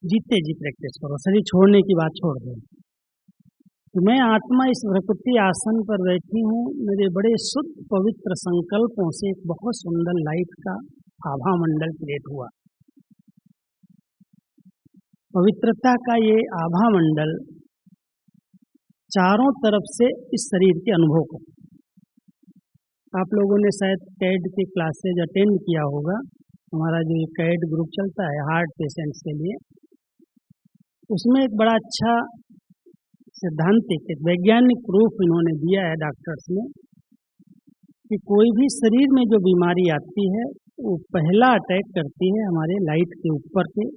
S1: जीते जी प्रैक्टिस करो, शरीर छोड़ने की बात छोड़ दो। तो मैं आत्मा इस प्रकृति आसन पर बैठी हूँ, मेरे बड़े शुद्ध पवित्र संकल्पों से एक बहुत सुंदर लाइट का आभा मंडल क्रिएट हुआ। पवित्रता का ये आभा मंडल चारों तरफ से इस शरीर के अनुभव को, आप लोगों ने शायद कैड की क्लासेज अटेंड किया होगा। हमारा जो कैड ग्रुप चलता है हार्ट पेशेंट्स के लिए, उसमें एक बड़ा अच्छा सिद्धांतिक, एक वैज्ञानिक प्रूफ इन्होंने दिया है डॉक्टर्स ने, कि कोई भी शरीर में जो बीमारी आती है वो पहला अटैक करती है हमारे लाइट के ऊपर के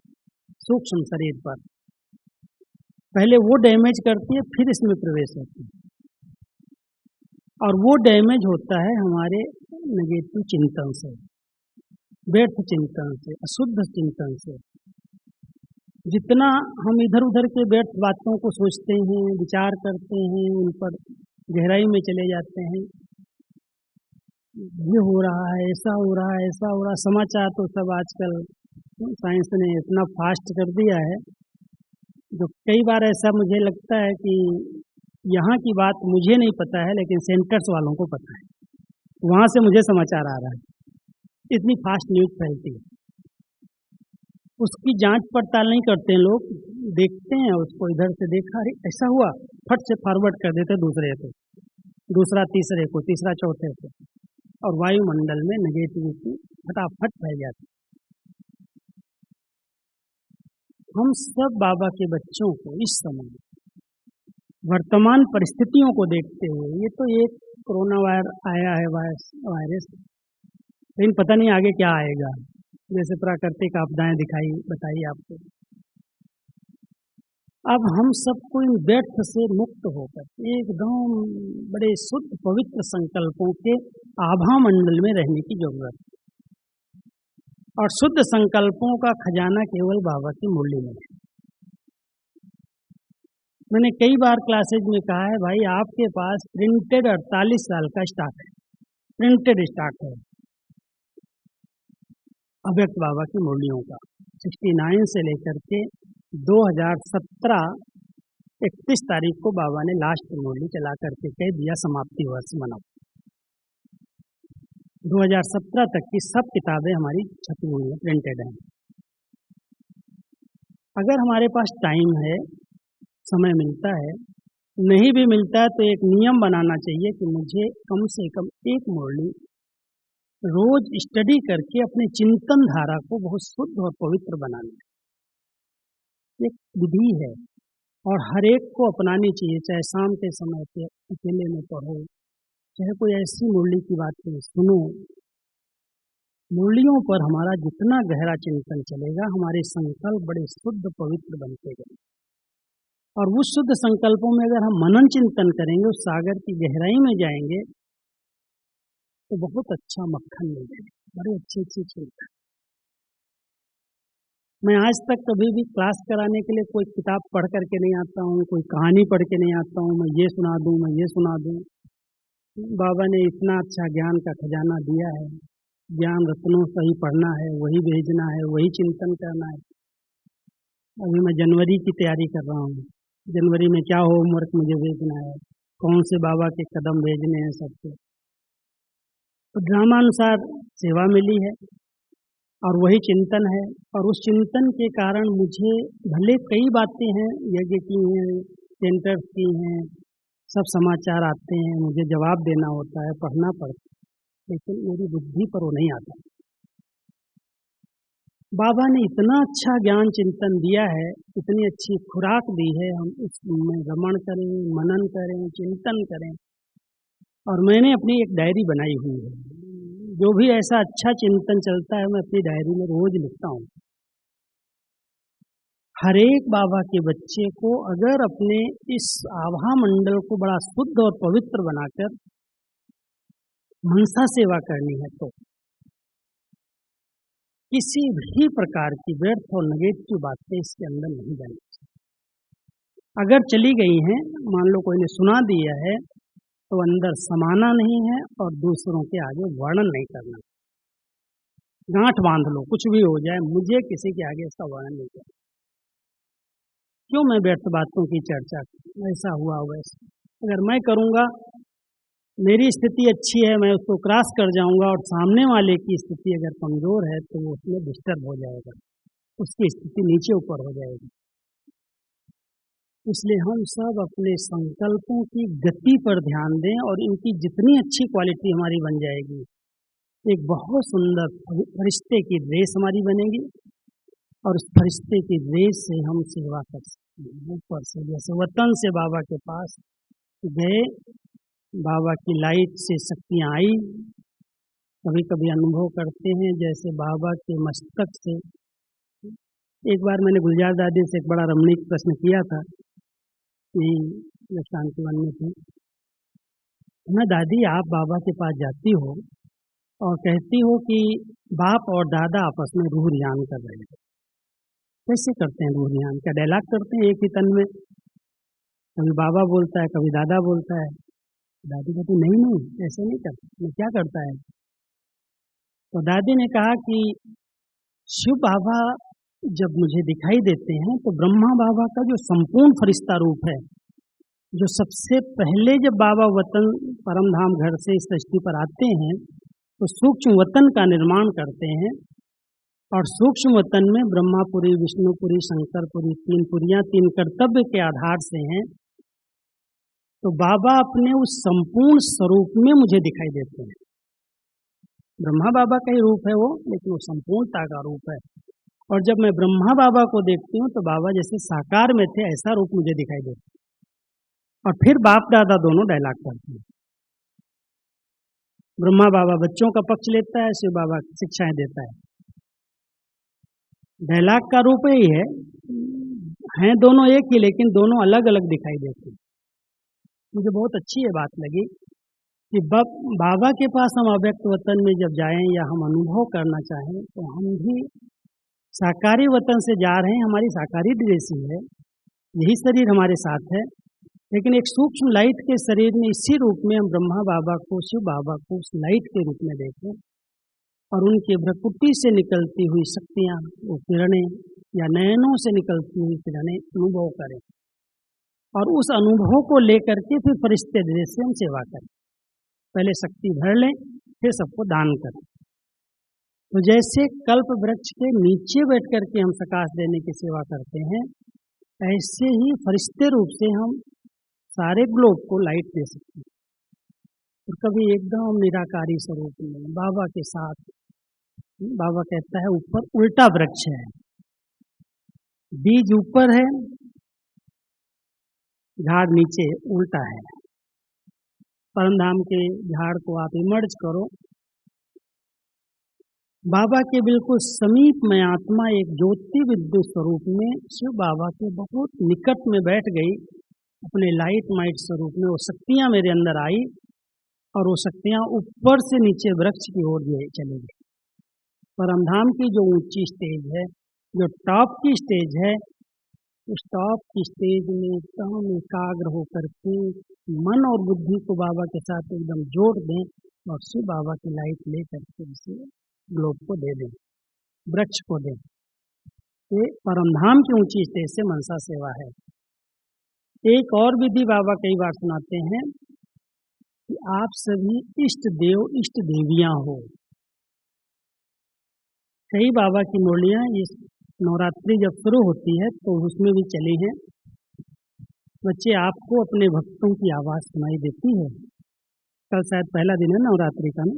S1: सूक्ष्म शरीर पर। पहले वो डैमेज करती है, फिर इसमें प्रवेश होती है। और वो डैमेज होता है हमारे नेगेटिव चिंतन से, व्यर्थ चिंतन से, अशुद्ध चिंतन से। जितना हम इधर उधर के व्यर्थ बातों को सोचते हैं, विचार करते हैं, उन पर गहराई में चले जाते हैं, ये हो रहा है, ऐसा हो रहा है, ऐसा हो रहा है। समाचार तो सब आजकल साइंस ने इतना फास्ट कर दिया है, जो कई बार ऐसा मुझे लगता है कि यहाँ की बात मुझे नहीं पता है, लेकिन सेंटर्स वालों को पता है, वहाँ से मुझे समाचार आ रहा है। इतनी फास्ट न्यूज़ फैलती है, उसकी जांच पड़ताल नहीं करते हैं लोग, देखते हैं उसको, इधर से देखा, अरे ऐसा हुआ, फट से फॉरवर्ड कर देते दूसरे को, दूसरा तीसरे को, तीसरा चौथे को, और वायुमंडल में नेगेटिविटी फटाफट फैल जाती। हम सब बाबा के बच्चों को इस समय वर्तमान परिस्थितियों को देखते हुए, ये तो एक कोरोना आया है वायरस, लेकिन पता नहीं आगे क्या आएगा, जैसे प्राकृतिक आपदाएं बताई आपको। अब हम सबको इन व्यर्थ से मुक्त होकर एकदम बड़े शुद्ध पवित्र संकल्पों के आभा मंडल में रहने की जरूरत है। और शुद्ध संकल्पों का खजाना केवल बाबा की मुरली में है। मैंने कई बार क्लासेज में कहा है, भाई आपके पास प्रिंटेड 48 साल का स्टॉक है, प्रिंटेड स्टॉक है अव्यक्त बाबा की मुरलियों का। 69 से लेकर के 2017 31 तारीख को बाबा ने लास्ट मुरली चला करके कह दिया समाप्ति वर्ष मनाओ। 2017 तक की सब किताबें हमारी छपी हुई हैं, प्रिंटेड हैं। अगर हमारे पास टाइम है, समय मिलता है, नहीं भी मिलता है, तो एक नियम बनाना चाहिए कि मुझे कम से कम एक मुरली रोज स्टडी करके अपने चिंतन धारा को बहुत शुद्ध और पवित्र बनाना। एक विधि है और हर एक को अपनानी चाहिए, चाहे शाम के समय पे अकेले में पढ़ो, चाहे कोई ऐसी मुरली की बात करें, सुनो। मुरलियों पर हमारा जितना गहरा चिंतन चलेगा, हमारे संकल्प बड़े शुद्ध पवित्र बनते गए। और उस शुद्ध संकल्पों में अगर हम मनन चिंतन करेंगे, उस सागर की गहराई में जाएंगे, तो बहुत अच्छा मक्खन मिल जाएगा, बड़े अच्छे अच्छे चिंतन। मैं आज तक कभी भी क्लास कराने के लिए कोई किताब पढ़ करके नहीं आता हूँ, कोई कहानी पढ़ के नहीं आता हूँ, मैं ये सुना दूँ, मैं ये सुना दूँ। बाबा ने इतना अच्छा ज्ञान का खजाना दिया है, ज्ञान रत्नों से ही पढ़ना है, वही भेजना है, वही चिंतन करना है। अभी मैं जनवरी की तैयारी कर रहा हूँ, जनवरी में क्या होमवर्क मुझे भेजना है, कौन से बाबा के कदम भेजने हैं सबको। तो ड्रामानुसार सेवा मिली है और वही चिंतन है। और उस चिंतन के कारण मुझे भले कई बातें हैं, यज्ञ की हैं, सेंटर्स की हैं, सब समाचार आते हैं, मुझे जवाब देना होता है, पढ़ना पड़ता है, लेकिन मेरी बुद्धि पर वो नहीं आता। बाबा ने इतना अच्छा ज्ञान चिंतन दिया है, इतनी अच्छी खुराक दी है, हम उसमें रमण करें, मनन करें, चिंतन करें। और मैंने अपनी एक डायरी बनाई हुई है, जो भी ऐसा अच्छा चिंतन चलता है मैं अपनी डायरी में रोज लिखता हूँ। हर एक बाबा के बच्चे को अगर अपने इस आभा मंडल को बड़ा शुद्ध और पवित्र बनाकर मनसा सेवा करनी है, तो किसी भी प्रकार की व्यर्थ और नेगेटिव बातें इसके अंदर नहीं जानी चाहिए। अगर चली गई हैं, मान लो कोई ने सुना दिया है, तो अंदर समाना नहीं है और दूसरों के आगे वर्णन नहीं करना। गांठ बांध लो, कुछ भी हो जाए, मुझे किसी के आगे इसका वर्णन नहीं करना। क्यों मैं व्यर्थ बातों की चर्चा करूं, ऐसा हुआ वैसा। अगर मैं करूंगा, मेरी स्थिति अच्छी है, मैं उसको क्रॉस कर जाऊंगा, और सामने वाले की स्थिति अगर कमजोर है तो वो उसमें डिस्टर्ब हो जाएगा, उसकी स्थिति नीचे ऊपर हो जाएगी। इसलिए हम सब अपने संकल्पों की गति पर ध्यान दें, और इनकी जितनी अच्छी क्वालिटी हमारी बन जाएगी, एक बहुत सुंदर फरिश्ते की रेस हमारी बनेगी, और उस फरिश्ते की रेस से हम सेवा कर सकते हैं। ऊपर से जैसे वतन से बाबा के पास गए, बाबा की लाइट से शक्तियाँ आई, कभी कभी अनुभव करते हैं जैसे बाबा के मस्तक से। एक बार मैंने गुलजार दादी से एक बड़ा रमणीक प्रश्न किया था, जब शांतिवन में थे। मैं, दादी आप बाबा के पास जाती हो और कहती हो कि बाप और दादा आपस में रूह रियान कर रहे हैं, कैसे करते हैं रूह रियान? क्या डायलॉग करते हैं एक ही तन में? कभी बाबा बोलता है, कभी दादा बोलता है। दादी कहती नहीं, ऐसे नहीं करते। क्या करता है? तो दादी ने कहा कि शिव बाबा जब मुझे दिखाई देते हैं, तो ब्रह्मा बाबा का जो संपूर्ण फरिश्ता रूप है, जो सबसे पहले जब बाबा वतन परमधाम घर से इस सृष्टि पर आते हैं, तो सूक्ष्म वतन का निर्माण करते हैं, और सूक्ष्म वतन में ब्रह्मापुरी, विष्णुपुरी, शंकरपुरी, तीन पुरियां, तीन कर्तव्य के आधार से हैं। तो बाबा अपने उस संपूर्ण स्वरूप में मुझे दिखाई देते हैं। ब्रह्मा बाबा का ही रूप है वो, लेकिन वो संपूर्णता का रूप है। और जब मैं ब्रह्मा बाबा को देखती हूँ, तो बाबा जैसे साकार में थे ऐसा रूप मुझे दिखाई देता है। और फिर बाप दादा दोनों डायलॉग करते हैं। ब्रह्मा बाबा बच्चों का पक्ष लेता है, शिव बाबा शिक्षाएं देता है। डायलॉग का रूप ही है दोनों एक ही, लेकिन दोनों अलग अलग दिखाई देते हैं। मुझे बहुत अच्छी ये बात लगी कि बाबा के पास हम अव्यक्त वतन में जब जाएं या हम अनुभव करना चाहें, तो हम भी साकारी वतन से जा रहे हैं, हमारी साकारी ड्रेसिंग है, यही शरीर हमारे साथ है, लेकिन एक सूक्ष्म लाइट के शरीर में, इसी रूप में हम ब्रह्मा बाबा को, शिव बाबा को उस लाइट के रूप में देखें, और उनके भ्रकुटी से निकलती हुई शक्तियाँ, वो किरणें या नयनों से निकलती हुई किरणें अनुभव करें, और उस अनुभव को लेकर के फिर फरिश्ते दृष्टि से हम सेवा करें। पहले शक्ति भर लें, फिर सबको दान करें। तो जैसे कल्प वृक्ष के नीचे बैठ करके हम प्रकाश देने की सेवा करते हैं, ऐसे ही फरिश्ते रूप से हम सारे ग्लोब को लाइट दे सकते हैं। और कभी एकदम निराकारी स्वरूप में बाबा के साथ, बाबा कहता है ऊपर उल्टा वृक्ष है, बीज ऊपर है, झाड़ नीचे उल्टा है। परमधाम के झाड़ को आप इमर्ज करो। बाबा के बिल्कुल समीप में आत्मा एक ज्योति विद्युत स्वरूप में शिव बाबा के बहुत निकट में बैठ गई, अपने लाइट माइट स्वरूप में। वो शक्तियाँ मेरे अंदर आई और वो शक्तियाँ ऊपर से नीचे वृक्ष की ओर चली गई। परमधाम की जो ऊंची स्टेज है, जो टॉप की स्टेज है, उस टॉप की स्टेज में एकदम एकाग्र होकर के मन और बुद्धि को बाबा के साथ एकदम जोड़ दें और शिव बाबा की लाइट लेकर के उसे ग्लोब को दे दें, वृक्ष को दें। ये परमधाम की ऊंची स्टेज से मनसा सेवा है। एक और विधि बाबा कई बार सुनाते हैं कि आप सभी इष्ट देव इष्ट देवियां हो। कई बाबा की मुरलियां इस नवरात्रि जब शुरू होती है तो उसमें भी चली हैं। बच्चे, आपको अपने भक्तों की आवाज़ सुनाई देती है? कल शायद पहला दिन है नवरात्रि का ना,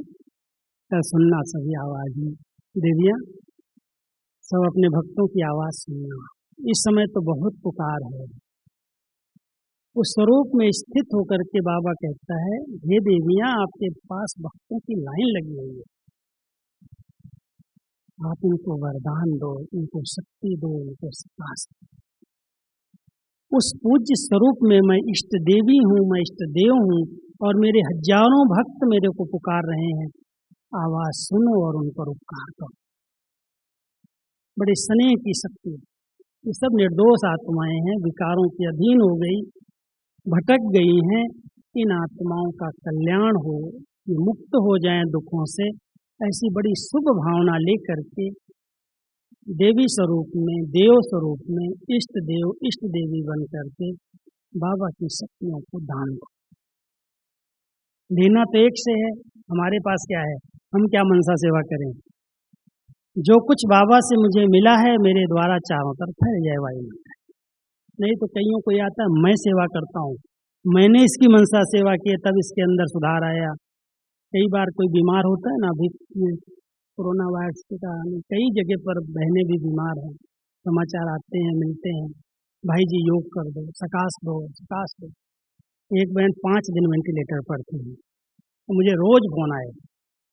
S1: कल सुनना सभी आवाज़ में। देवियाँ सब अपने भक्तों की आवाज़ सुनना। इस समय तो बहुत पुकार है। उस स्वरूप में स्थित होकर के बाबा कहता है, हे देवियाँ, आपके पास भक्तों की लाइन लगी हुई है, आप इनको वरदान दो, इनको शक्ति दो, इनको विश्वास दो। उस पूज्य स्वरूप में मैं इष्ट देवी हूँ, मैं इष्ट देव हूँ और मेरे हजारों भक्त मेरे को पुकार रहे हैं। आवाज़ सुनो और उन पर उपकार करो। बड़े स्नेह की शक्ति। ये सब निर्दोष आत्माएं हैं, विकारों के अधीन हो गई, भटक गई हैं। इन आत्माओं का कल्याण हो, ये मुक्त हो जाएं दुखों से, ऐसी बड़ी शुभ भावना लेकर के देवी स्वरूप में, देव स्वरूप में इष्ट देव इष्ट देवी बन करके बाबा की शक्तियों को दान दो। लेना तो एक से है, हमारे पास क्या है, हम क्या मनसा सेवा करें? जो कुछ बाबा से मुझे मिला है मेरे द्वारा चारों तरफ फैल जाए वायुमंडल। नहीं तो कईयों को आता है मैं सेवा करता हूँ, मैंने इसकी मनसा सेवा की है तब इसके अंदर सुधार आया। कई बार कोई बीमार होता है ना, अभी कोरोना वायरस के कारण कई जगह पर बहनें भी बीमार हैं, समाचार आते हैं, मिलते हैं, भाई जी योग कर दो, सकाश दो, सकाश दो। एक बहन 5 दिन वेंटिलेटर पर थी, तो मुझे रोज फोन आए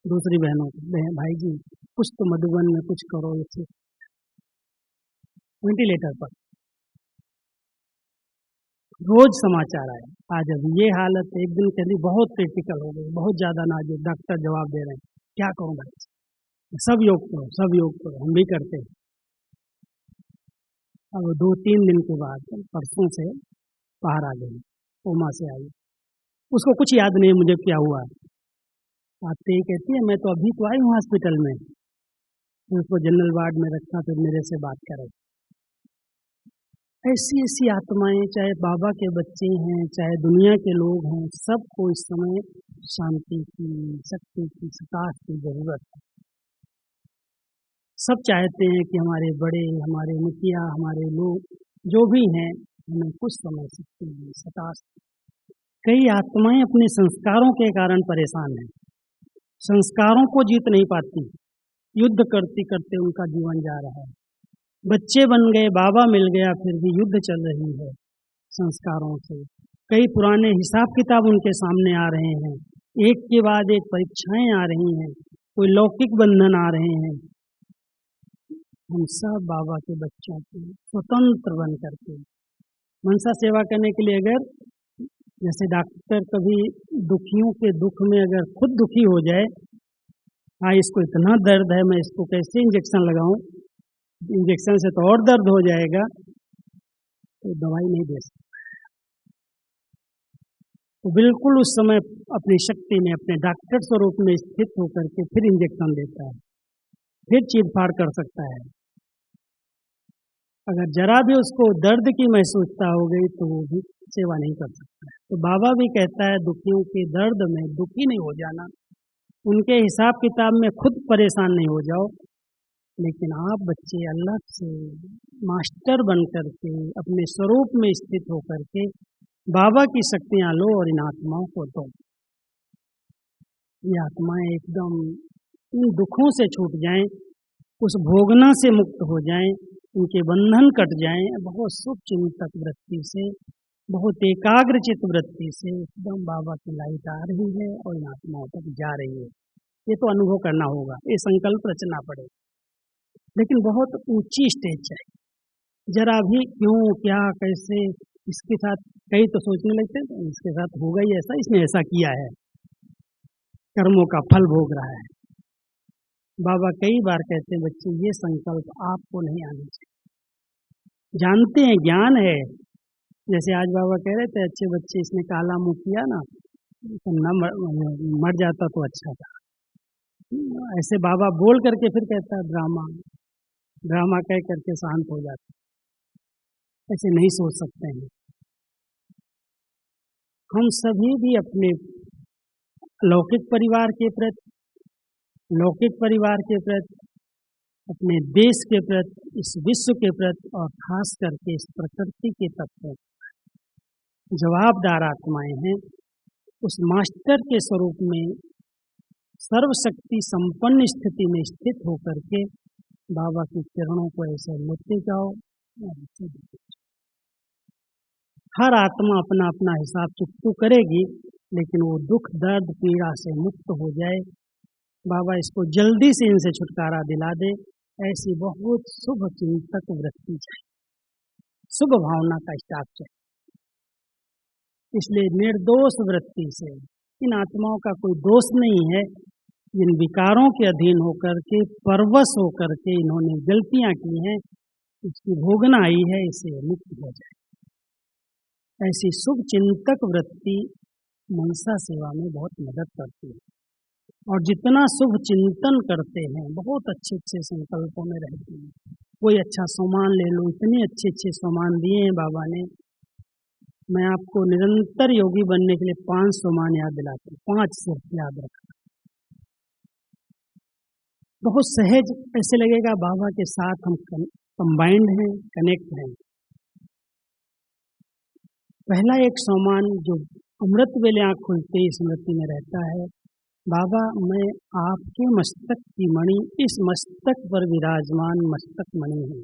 S1: दूसरी बहनों को, बहन भाई जी कुछ तो मधुबन में कुछ करो, इसे वेंटिलेटर पर रोज समाचार आए। आज अब ये हालत, एक दिन कह दी बहुत क्रिटिकल हो गई, बहुत ज़्यादा नाजुक, डॉक्टर जवाब दे रहे हैं, क्या करूँ भाई? सब योग करो, सब योग करो, हम भी करते हैं। अब 2-3 दिन के बाद परसों से बाहर आ गई, कोमा से आई, उसको कुछ याद नहीं मुझे क्या हुआ। आते ही कहती है मैं तो अभी तो आई हूँ हॉस्पिटल में, फिर उसको जनरल वार्ड में रखा, फिर मेरे से बात करे। ऐसी ऐसी आत्माएं, चाहे बाबा के बच्चे हैं, चाहे दुनिया के लोग हैं, सबको इस समय शांति की, शक्ति की, सकाश की जरूरत है। सब चाहते हैं कि हमारे बड़े, हमारे मुखिया, हमारे लोग जो भी हैं, हमें कुछ समय शक्ति दी, सकाश। कई आत्माएं अपने संस्कारों के कारण परेशान हैं, संस्कारों को जीत नहीं पाती, युद्ध करते करते उनका जीवन जा रहा है। बच्चे बन गए, बाबा मिल गया, फिर भी युद्ध चल रही है संस्कारों से। कई पुराने हिसाब किताब उनके सामने आ रहे हैं, एक के बाद एक परीक्षाएं आ रही हैं, कोई लौकिक बंधन आ रहे हैं। हम सब बाबा के बच्चों को स्वतंत्र बन करके मनसा सेवा करने के लिए, अगर जैसे डॉक्टर कभी दुखियों के दुख में अगर खुद दुखी हो जाए, हाँ इसको इतना दर्द है, मैं इसको कैसे इंजेक्शन लगाऊं, इंजेक्शन से तो और दर्द हो जाएगा, तो दवाई नहीं दे सकता। तो बिल्कुल उस समय अपनी शक्ति में, अपने डॉक्टर स्वरूप में स्थित होकर के फिर इंजेक्शन देता है, फिर चीरफाड़ कर सकता है। अगर जरा भी उसको दर्द की महसूसता हो गई तो वो भी सेवा नहीं कर सकता है। तो बाबा भी कहता है दुखियों के दर्द में दुखी नहीं हो जाना, उनके हिसाब किताब में खुद परेशान नहीं हो जाओ, लेकिन आप बच्चे अलग से मास्टर बन करके अपने स्वरूप में स्थित होकर के बाबा की शक्तियाँ लो और इन आत्माओं को दो। ये आत्माएं एकदम इन दुखों से छूट जाएं, उस भोगना से मुक्त हो जाएं, उनके बंधन कट जाएं, बहुत शुभ चिंतक वृत्ति से बहुत एकाग्र चित्त वृत्ति से एकदम बाबा की लाइट आ रही है और इन आत्माओं तक जा रही है। ये तो अनुभव करना होगा, ये संकल्प रचना पड़ेगा। लेकिन बहुत ऊंची स्टेज चाहिए। जरा भी क्यों, क्या, कैसे, इसके साथ कई तो सोचने लगते हैं तो इसके साथ होगा ही ऐसा, इसने ऐसा किया है, कर्मों का फल भोग रहा है। बाबा कई बार कहते हैं बच्चे ये संकल्प आपको नहीं आना चाहिए। जानते हैं, ज्ञान है। जैसे आज बाबा कह रहे थे अच्छे बच्चे, इसने काला मुंह किया ना तो न मर जाता तो अच्छा था। ऐसे बाबा बोल करके फिर कहता है ड्रामा, ड्रामा कह करके शांत हो जाता। ऐसे नहीं सोच सकते हैं। हम सभी भी अपने लौकिक परिवार के प्रति, लौकिक परिवार के प्रति, अपने देश के प्रति, इस विश्व के प्रति और खास करके इस प्रकृति के तत्व जवाबदार आत्माएं हैं। उस मास्टर के स्वरूप में सर्वशक्ति संपन्न स्थिति में स्थित होकर के बाबा की किरणों को ऐसे लेते जाओ और ऐसे देते जाओ। हर आत्मा अपना अपना हिसाब चुकतू करेगी, लेकिन वो दुख दर्द पीड़ा से मुक्त हो जाए। बाबा इसको जल्दी से इनसे छुटकारा दिला दे, ऐसी बहुत शुभ चिंतक वृत्ति चाहिए, शुभ भावना का स्टाफ चाहिए। इसलिए निर्दोष वृत्ति से, इन आत्माओं का कोई दोष नहीं है, इन विकारों के अधीन होकर के, परवश होकर के इन्होंने गलतियां की हैं, इसकी भोगना आई है, इसे मुक्त हो जाए। ऐसी शुभ चिंतक वृत्ति मनसा सेवा में बहुत मदद करती है। और जितना शुभ चिंतन करते हैं, बहुत अच्छे अच्छे संकल्पों में रहते हैं। कोई अच्छा सामान ले लो, इतने अच्छे अच्छे सामान दिए हैं बाबा ने। मैं आपको निरंतर योगी बनने के लिए 5 सामान याद दिलाता हूँ, 5 सिर्फ याद रखना। बहुत सहज ऐसे लगेगा बाबा के साथ हम कंबाइंड हैं, कनेक्ट हैं। पहला एक सामान जो अमृत वेले आँख खुलते ही स्मृति में रहता है, बाबा मैं आपके मस्तक की मणि, इस मस्तक पर विराजमान मस्तक मणि हूँ।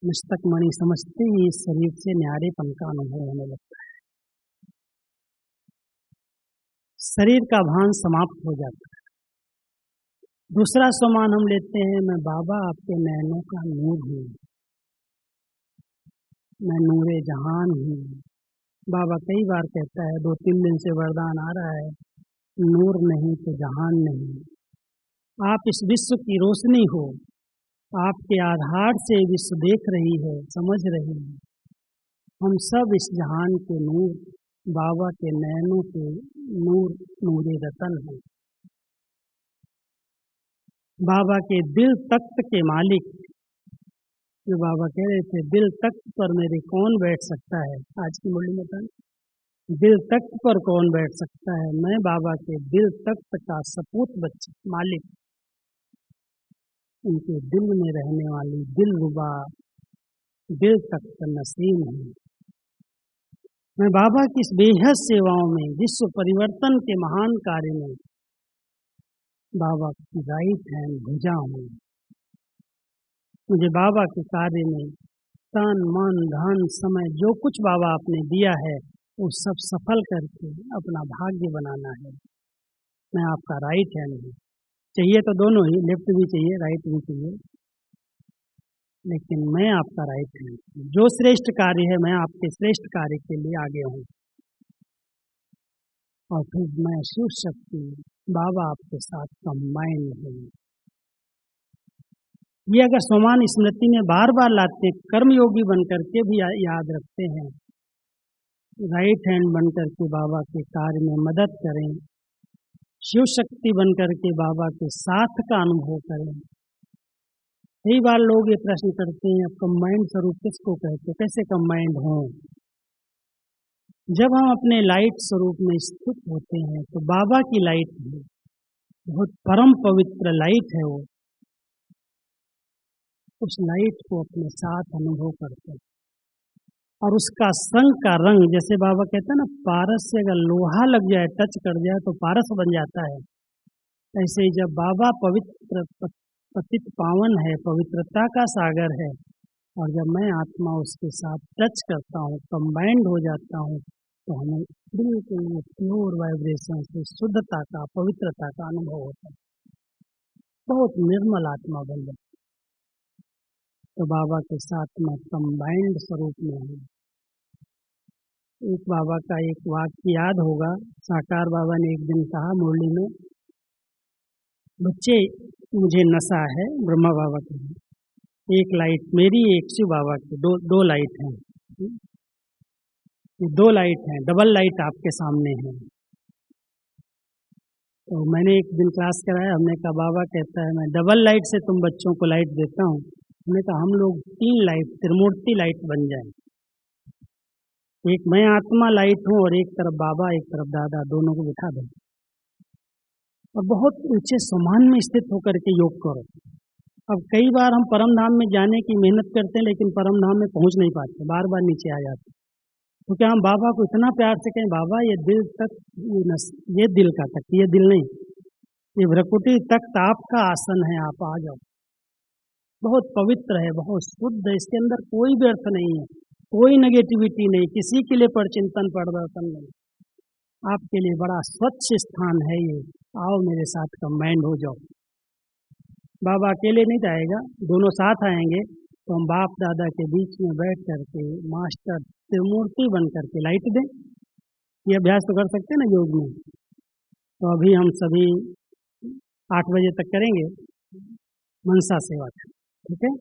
S1: मस्तक मणि समझते ही इस शरीर से न्यारेपन का अनुभव होने लगता है, शरीर का भान समाप्त हो जाता है। दूसरा सामान हम लेते हैं, मैं बाबा आपके नैनों का नूर हूँ, मैं नूरे जहान हूँ। बाबा कई बार कहता है, 2-3 दिन से वरदान आ रहा है, नूर नहीं तो जहान नहीं। आप इस विश्व की रोशनी हो, आपके आधार से विश्व देख रही है, समझ रही है। हम सब इस जहान के नूर, बाबा के नैनों के नूर, नूरे रतन हैं। बाबा के दिल तख्त के मालिक, जो बाबा कह रहे थे दिल तख्त पर मेरे कौन बैठ सकता है, आज की मुरली में था, दिल तख्त पर कौन बैठ सकता है। मैं बाबा के दिल तख्त का सपूत बच्चा, मालिक, उनके दिल में रहने वाली दिल रुबा, दिल तख्त नसीम हूँ। मैं बाबा की इस बेहद सेवाओं में, विश्व परिवर्तन के महान कार्य में बाबा की राइट हैंड भुजा हूँ। मुझे बाबा के कार्य में तन मन धन समय जो कुछ बाबा आपने दिया है वो सब सफल करके अपना भाग्य बनाना है। मैं आपका राइट हैंड हूँ। चाहिए तो दोनों ही, लेफ्ट भी चाहिए राइट भी चाहिए, लेकिन मैं आपका राइट हैंड हूँ। जो श्रेष्ठ कार्य है मैं आपके श्रेष्ठ कार्य के लिए आगे हूँ। और फिर मैं शिव शक्ति बाबा आपके साथ कंबाइन हूँ। ये अगर समान स्मृति में बार बार लाते, कर्मयोगी बन करके भी याद रखते हैं, राइट हैंड बन करके बाबा के कार्य में मदद करें, शिव शक्ति बन करके बाबा के साथ का अनुभव करें। कई बार लोग ये प्रश्न करते हैं, अब कंबाइंड स्वरूप किसको कहते, कैसे कंबाइंड हों? जब हम अपने लाइट स्वरूप में स्थित होते हैं तो बाबा की लाइट है, बहुत परम पवित्र लाइट है वो, उस लाइट को अपने साथ अनुभव करते हैं। और उसका संग का रंग, जैसे बाबा कहते हैं ना, पारस से अगर लोहा लग जाए, टच कर जाए तो पारस बन जाता है। ऐसे ही जब बाबा पवित्र पतित पावन है, पवित्रता का सागर है, और जब मैं आत्मा उसके साथ टच करता हूँ, कंबाइंड हो जाता हूँ, तो हमें बिल्कुल प्योर वाइब्रेशन से शुद्धता का, पवित्रता का अनुभव होता है। बहुत निर्मल आत्मा बन जाती है। तो बाबा के साथ मैं कंबाइंड स्वरूप में हूँ। एक बाबा का एक वाक्य याद होगा, साकार बाबा ने एक दिन कहा मुरली में, बच्चे मुझे नशा है, ब्रह्मा बाबा के, एक लाइट मेरी, एक शिव बाबा की, दो लाइट हैं, ये दो लाइट हैं, डबल लाइट आपके सामने है। तो मैंने एक दिन क्लास कराया, हमने कहा बाबा कहता है मैं डबल लाइट से तुम बच्चों को लाइट देता हूँ। हमने कहा हम लोग 3 लाइट, त्रिमूर्ति लाइट बन जाए, एक मैं आत्मा लाइट हूँ और एक तरफ बाबा, एक तरफ दादा, दोनों को बिठा दें और बहुत ऊंचे समान में स्थित होकर के योग करो। अब कई बार हम परम धाम में जाने की मेहनत करते हैं, लेकिन परम धाम में पहुंच नहीं पाते, बार बार नीचे आ जाते। तो क्या हम बाबा को इतना प्यार से कहें, बाबा ये दिल तक, ये दिल का तक, ये दिल नहीं, ये भ्रकुटी तक आपका आसन है, आप आ जाओ। बहुत पवित्र है, बहुत शुद्ध है, इसके अंदर कोई व्यर्थ नहीं है, कोई नेगेटिविटी नहीं, किसी के लिए परचिंतन परिवर्तन नहीं, आपके लिए बड़ा स्वच्छ स्थान है ये। आओ मेरे साथ कंबाइंड हो जाओ। बाबा अकेले नहीं जाएगा, दोनों साथ आएंगे, तो हम बाप दादा के बीच में बैठ करके मास्टर त्रिमूर्ति बन करके लाइट दें। ये अभ्यास तो कर सकते हैं ना योग में। तो अभी हम सभी 8 बजे तक करेंगे मनसा सेवा, ठीक है।